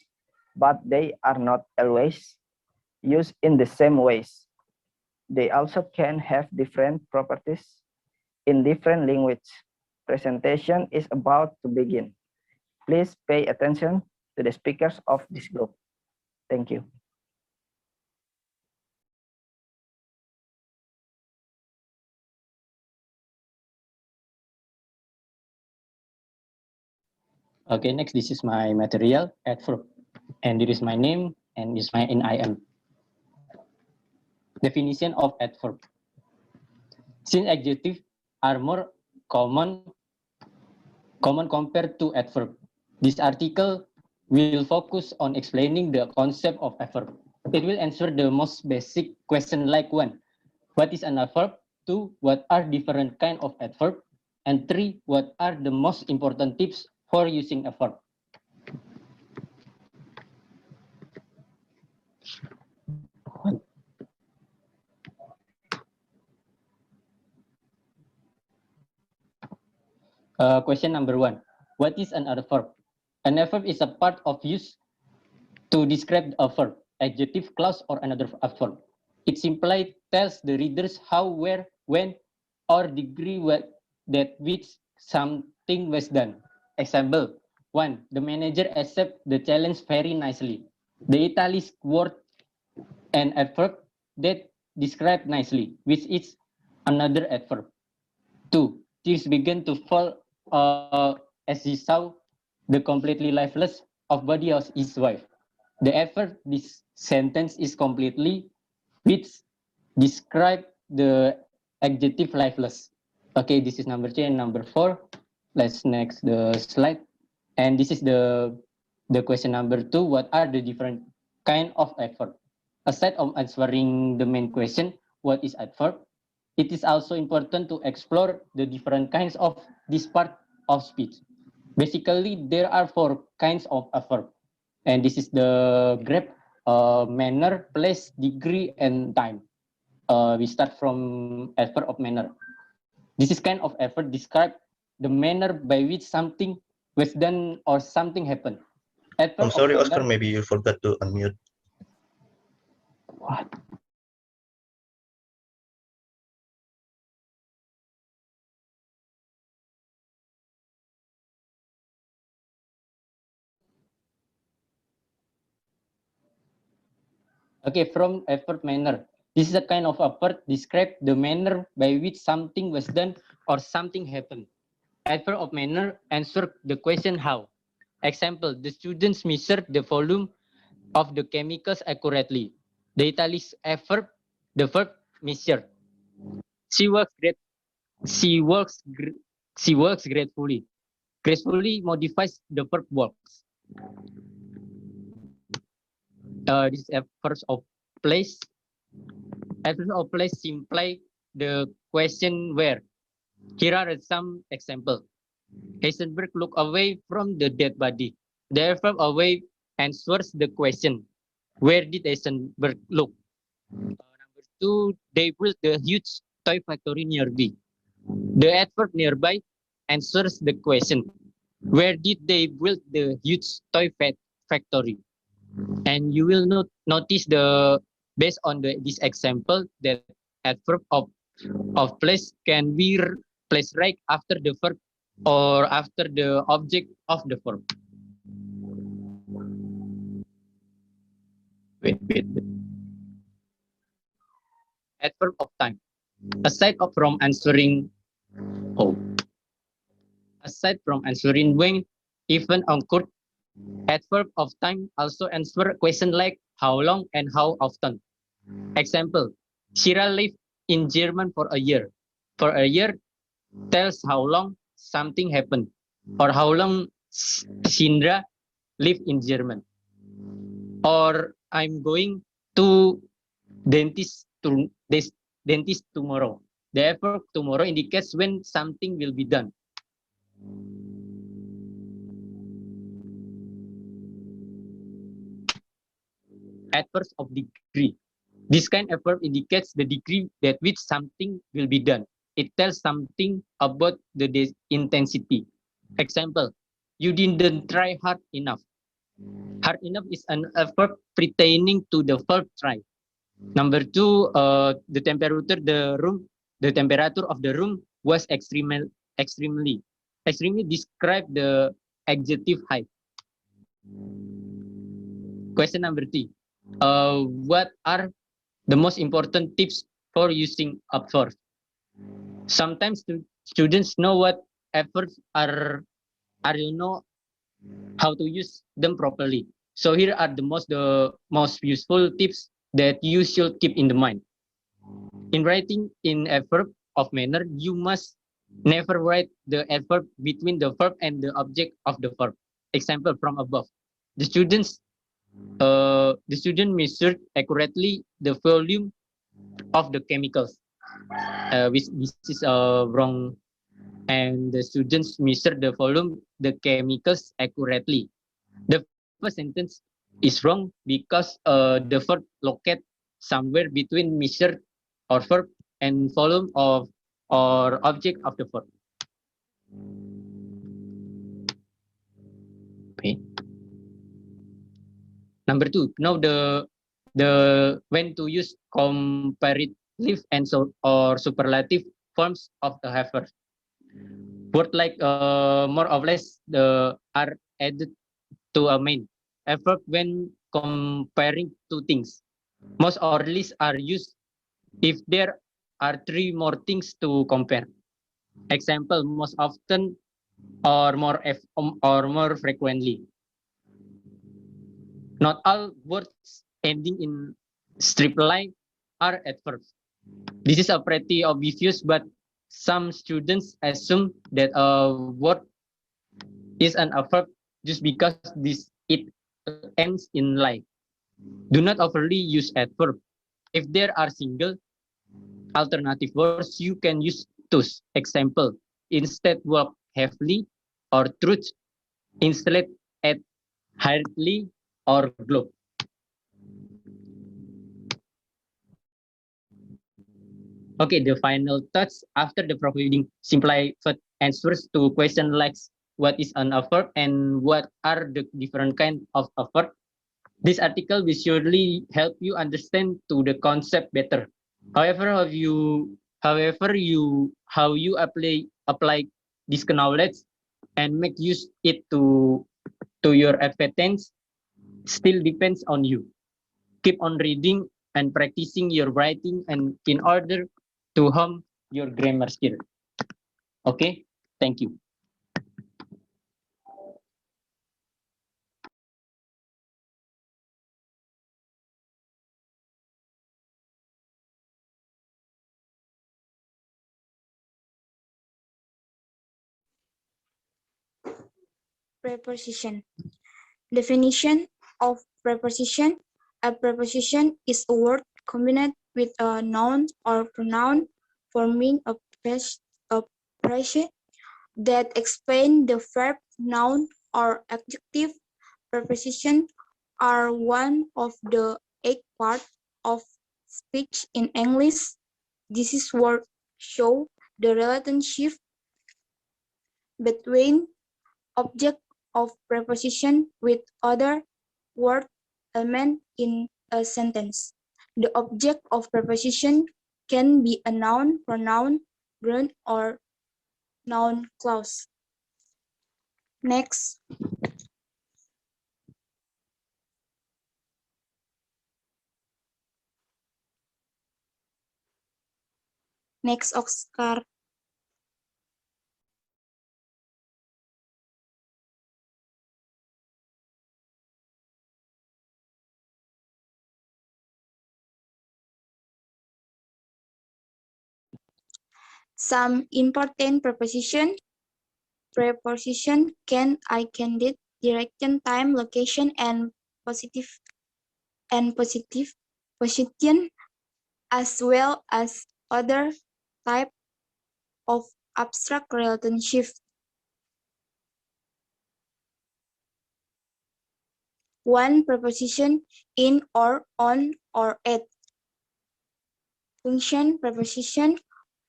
but they are not always used in the same ways. They also can have different properties in different languages. Presentation is about to begin. Please pay attention to the speakers of this group. Thank you. Okay, next, this is my material, adverb. And this is my name, and this is my NIM. Definition of adverb. Since adjectives are more common Common compared to adverb. This article will focus on explaining the concept of adverb. It will answer the most basic question like 1. What is an adverb? 2. What are different kind of adverb? And 3. What are the most important tips for using adverb? Question number 1. What is an adverb? An adverb is a part of use to describe a verb, adjective, clause, or another adverb. It simply tells the readers how, where, when, or degree that which something was done. Example 1. The manager accepts the challenge very nicely. The italic word an adverb that describes nicely, which is another adverb. 2. Tears began to fall as he saw the completely lifeless of body of his wife. The adverb this sentence is completely, which describe the adjective lifeless. Okay, this is number 3 and number 4. Let's next the slide. And this is the question number 2. What are the different kind of adverb? Aside of answering the main question, what is adverb? It is also important to explore the different kinds of this part of speech. Basically, there are 4 kinds of adverb. And this is the grab, manner, place, degree, and time. We start from adverb of manner. This is kind of adverb describe the manner by which something was done or something happened. Adverb I'm sorry, of Oscar, manner, maybe you forgot to unmute. what? Okay, from adverb manner. This is a kind of adverb describe the manner by which something was done or something happened. Adverb of manner answer the question how. Example, the students measured the volume of the chemicals accurately. The italic adverb, the verb measure. She works great. She works. She works gratefully. Gracefully modifies the verb works. This adverb of place. Adverb of place imply the question where. Here are some examples. Heisenberg looked away from the dead body. The adverb away answers the question. Where did Heisenberg look? Number 2, they built the huge toy factory nearby. The adverb nearby answers the question. Where did they build the huge toy factory? And you will notice the based on this example that adverb of place can be placed right after the verb or after the object of the verb. Wait. Adverb of time. Aside from answering when event occurred, adverb of time also answer a question like how long and how often. Example, Shira lived in Germany for a year. For a year tells how long something happened or how long Sindra lived in Germany. Or I'm going to dentist tomorrow. The adverb tomorrow indicates when something will be done. Adverbs of degree. This kind of verb indicates the degree that which something will be done. It tells something about the intensity. Example, you didn't try hard enough. Hard enough is an adverb pertaining to the verb try. Number 2, the temperature of the room was extremely describe the adjective high. Question number 3. What are the most important tips for using adverbs? Sometimes students know what adverbs are you know how to use them properly. So here are the most useful tips that you should keep in the mind. In writing in adverb of manner, you must Never write the adverb between the verb and the object of the verb. Example from above. The student measured accurately the volume of the chemicals. Which this is wrong. And the students measure the volume, the chemicals accurately. The first sentence is wrong because the verb locate somewhere between measure or verb and volume of or object of the verb. Okay. Number two, know the when to use comparative and or superlative forms of the adverb. Word like more or less are added to a main adverb when comparing two things. Most or least are used if there are three more things to compare. Example, most often or more frequently. Not all words ending in strip line are adverbs. This is a pretty obvious, but some students assume that a word is an adverb just because it ends in line. Do not overly use adverb. If there are single alternative words, you can use those. Example, instead walk heavily or truth, instead at hardly or globe. Okay, the final thoughts after the providing simplified answers to question like what is an adverb and what are the different kind of adverb. This article will surely help you understand to the concept better. However, how you apply this knowledge and make use it to your advantage still depends on you. Keep on reading and practicing your writing and in order to hone your grammar skill. Okay, thank you. Preposition. Definition of preposition. A preposition is a word combined with a noun or pronoun forming a phrase that explain the verb, noun, or adjective. Prepositions are one of the 8 parts of speech in English. This is word show the relationship between object of preposition with other word element in a sentence. The object of preposition can be a noun, pronoun, noun, or noun clause. Next. Next, Oscar. Some important preposition. Preposition can indicate direction, time, location, and position, as well as other type of abstract relationship. One preposition in or on or at. Function preposition.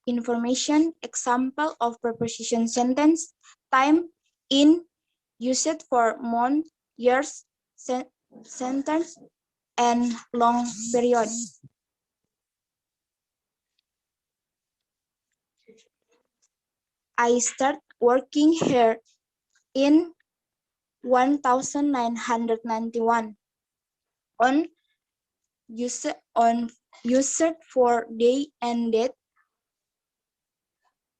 Information. Example of preposition sentence. Time in used for month, years, sentence, and long period. I start working here in 1991 on used for day and date.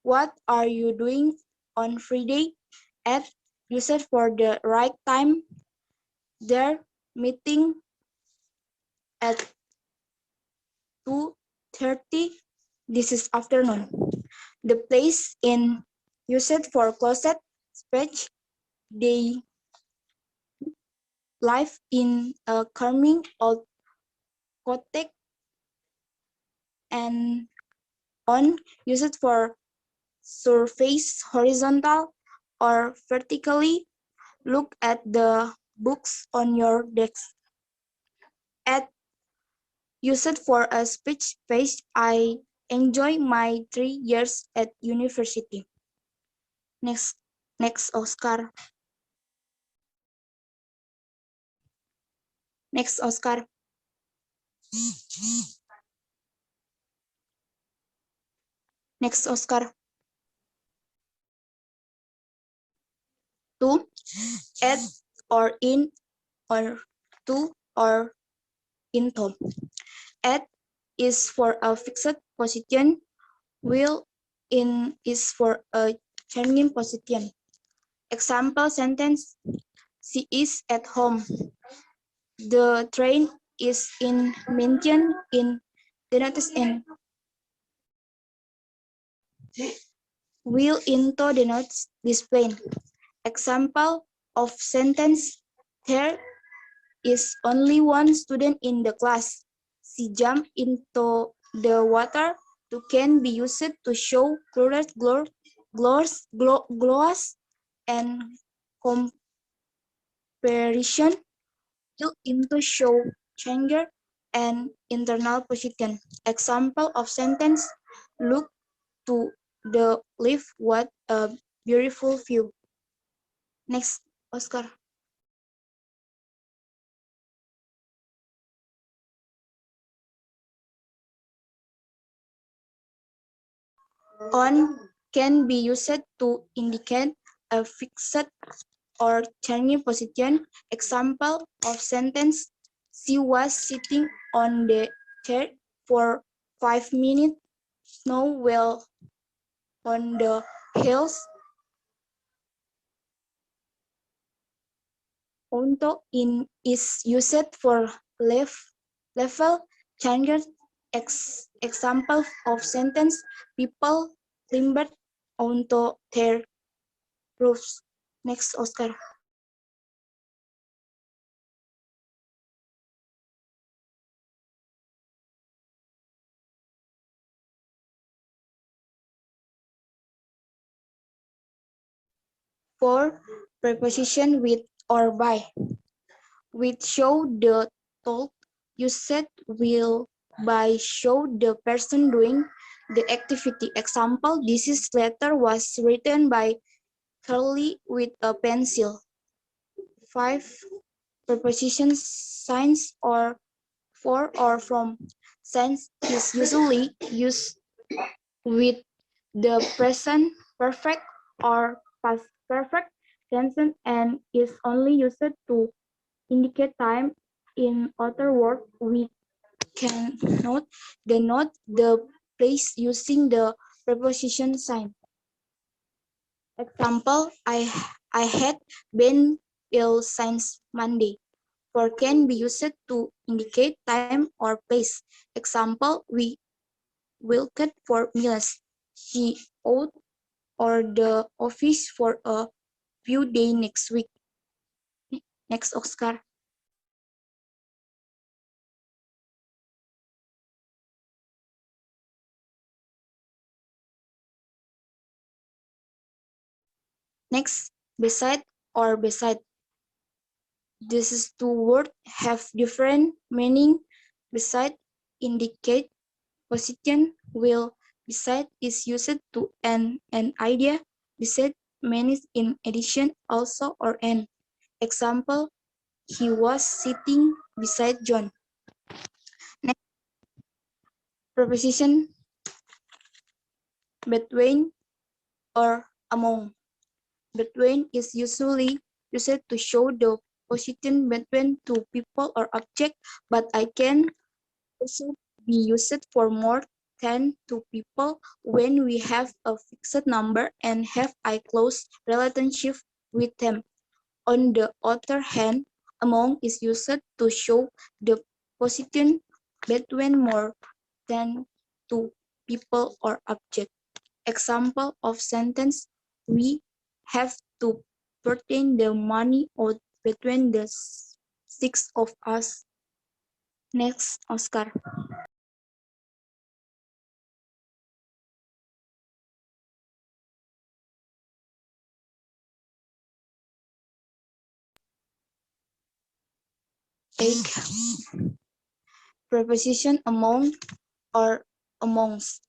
What are you doing on Friday? At used for the right time. Their meeting at 2:30. This is afternoon. The place in used for closet speech. They live in a charming old cottage and on used for surface horizontal or vertically. Look at the books on your desk. At used for a speech page. I enjoy my 3 years at university. Next Oscar. Next Oscar. Next Oscar. 2. At or in or to or into. At is for a fixed position, while in is for a changing position. Example sentence: she is at home. The train is in mentioned in the notice and will into the notes displayed. Example of sentence: there is only one student in the class. She jumped into the water. To can be used to show glows and comparison. Will into show change and internal position. Example of sentence: look to the left, what a beautiful view. Next, Oscar. On can be used to indicate a fixed or changing position. Example of sentence: she was sitting on the chair for 5 minutes. Snow well on the hills. Onto in is used for level changes. Example of sentence: people climbered onto their roofs. Next, Oscar. For preposition with or by, with show the told used will by show the person doing the activity. Example: this letter was written by Curly with a pencil. 5. Preposition signs or for or from. Signs is usually used with the present perfect or past perfect tense and is only used to indicate time. In other words, we can denote the place using the preposition sign. Example: I had been ill since Monday. For can be used to indicate time or place. Example: we worked for meals. She out or the office for a few days next week. Next, Oscar. Next, beside or beside. These two words have different meaning. Beside indicate position, while beside is used to end an idea. Beside means in addition, also, or end. Example: he was sitting beside John. Next, preposition between or among. Between is usually used to show the position between two people or objects, but I can also be used for more than two people when we have a fixed number and have a close relationship with them. On the other hand, among is used to show the position between more than two people or objects. Example of sentence: we have to pertain the money out between the six of us. Next, Oscar. Eight. Preposition among or amongst.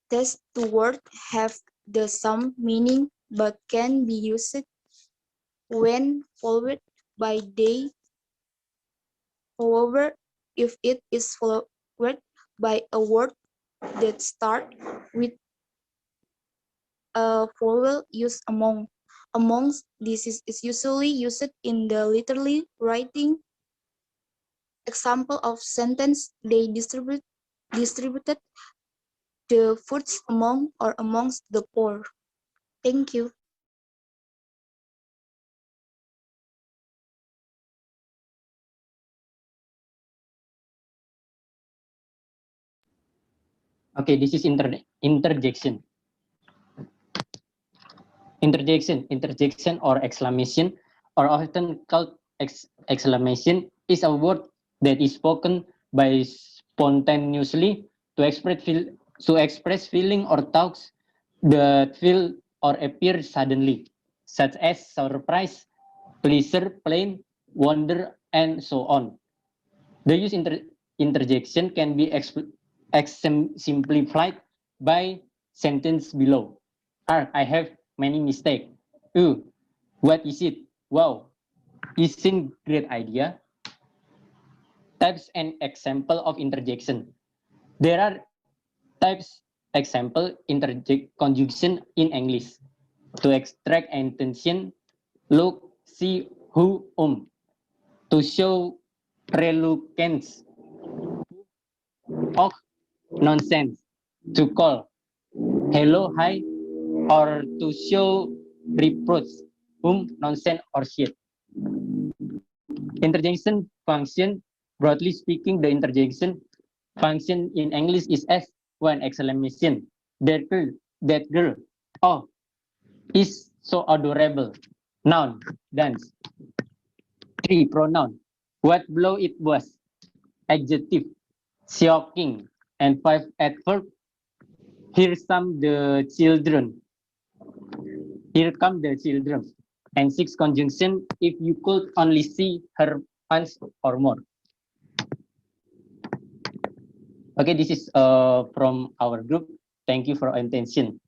These two words have the same meaning but can be used when followed by they. However, if it is followed by a word that starts with a vowel used among. Amongst, this is usually used in the literary writing. Example of sentence: they distributed the foods among or amongst the poor. Thank you. Okay, this is interjection. Interjection or exclamation, or often called exclamation, is a word that is spoken by spontaneously to express feeling or thoughts that feel or appear suddenly, such as surprise, pleasure, pain, wonder, and so on. The use interjection can be simplified by sentence below. I have many mistakes. What is it? Wow, isn't great idea? Types and example of interjection. There are types, example, conjunction in English. To extract attention, look, see, who, To show reluctance, oh, nonsense. To call, hello, hi, or to show reproach, nonsense, or shit. Interjection function, broadly speaking, the interjection function in English is as one exclamation. That girl, oh, is so adorable. Noun, dance. 3, pronoun. What blow it was. Adjective, shocking. And 5, adverb. Here come the children. Here come the children. And 6, conjunction, if you could only see her once or more. Okay, this is from our group. Thank you for your attention.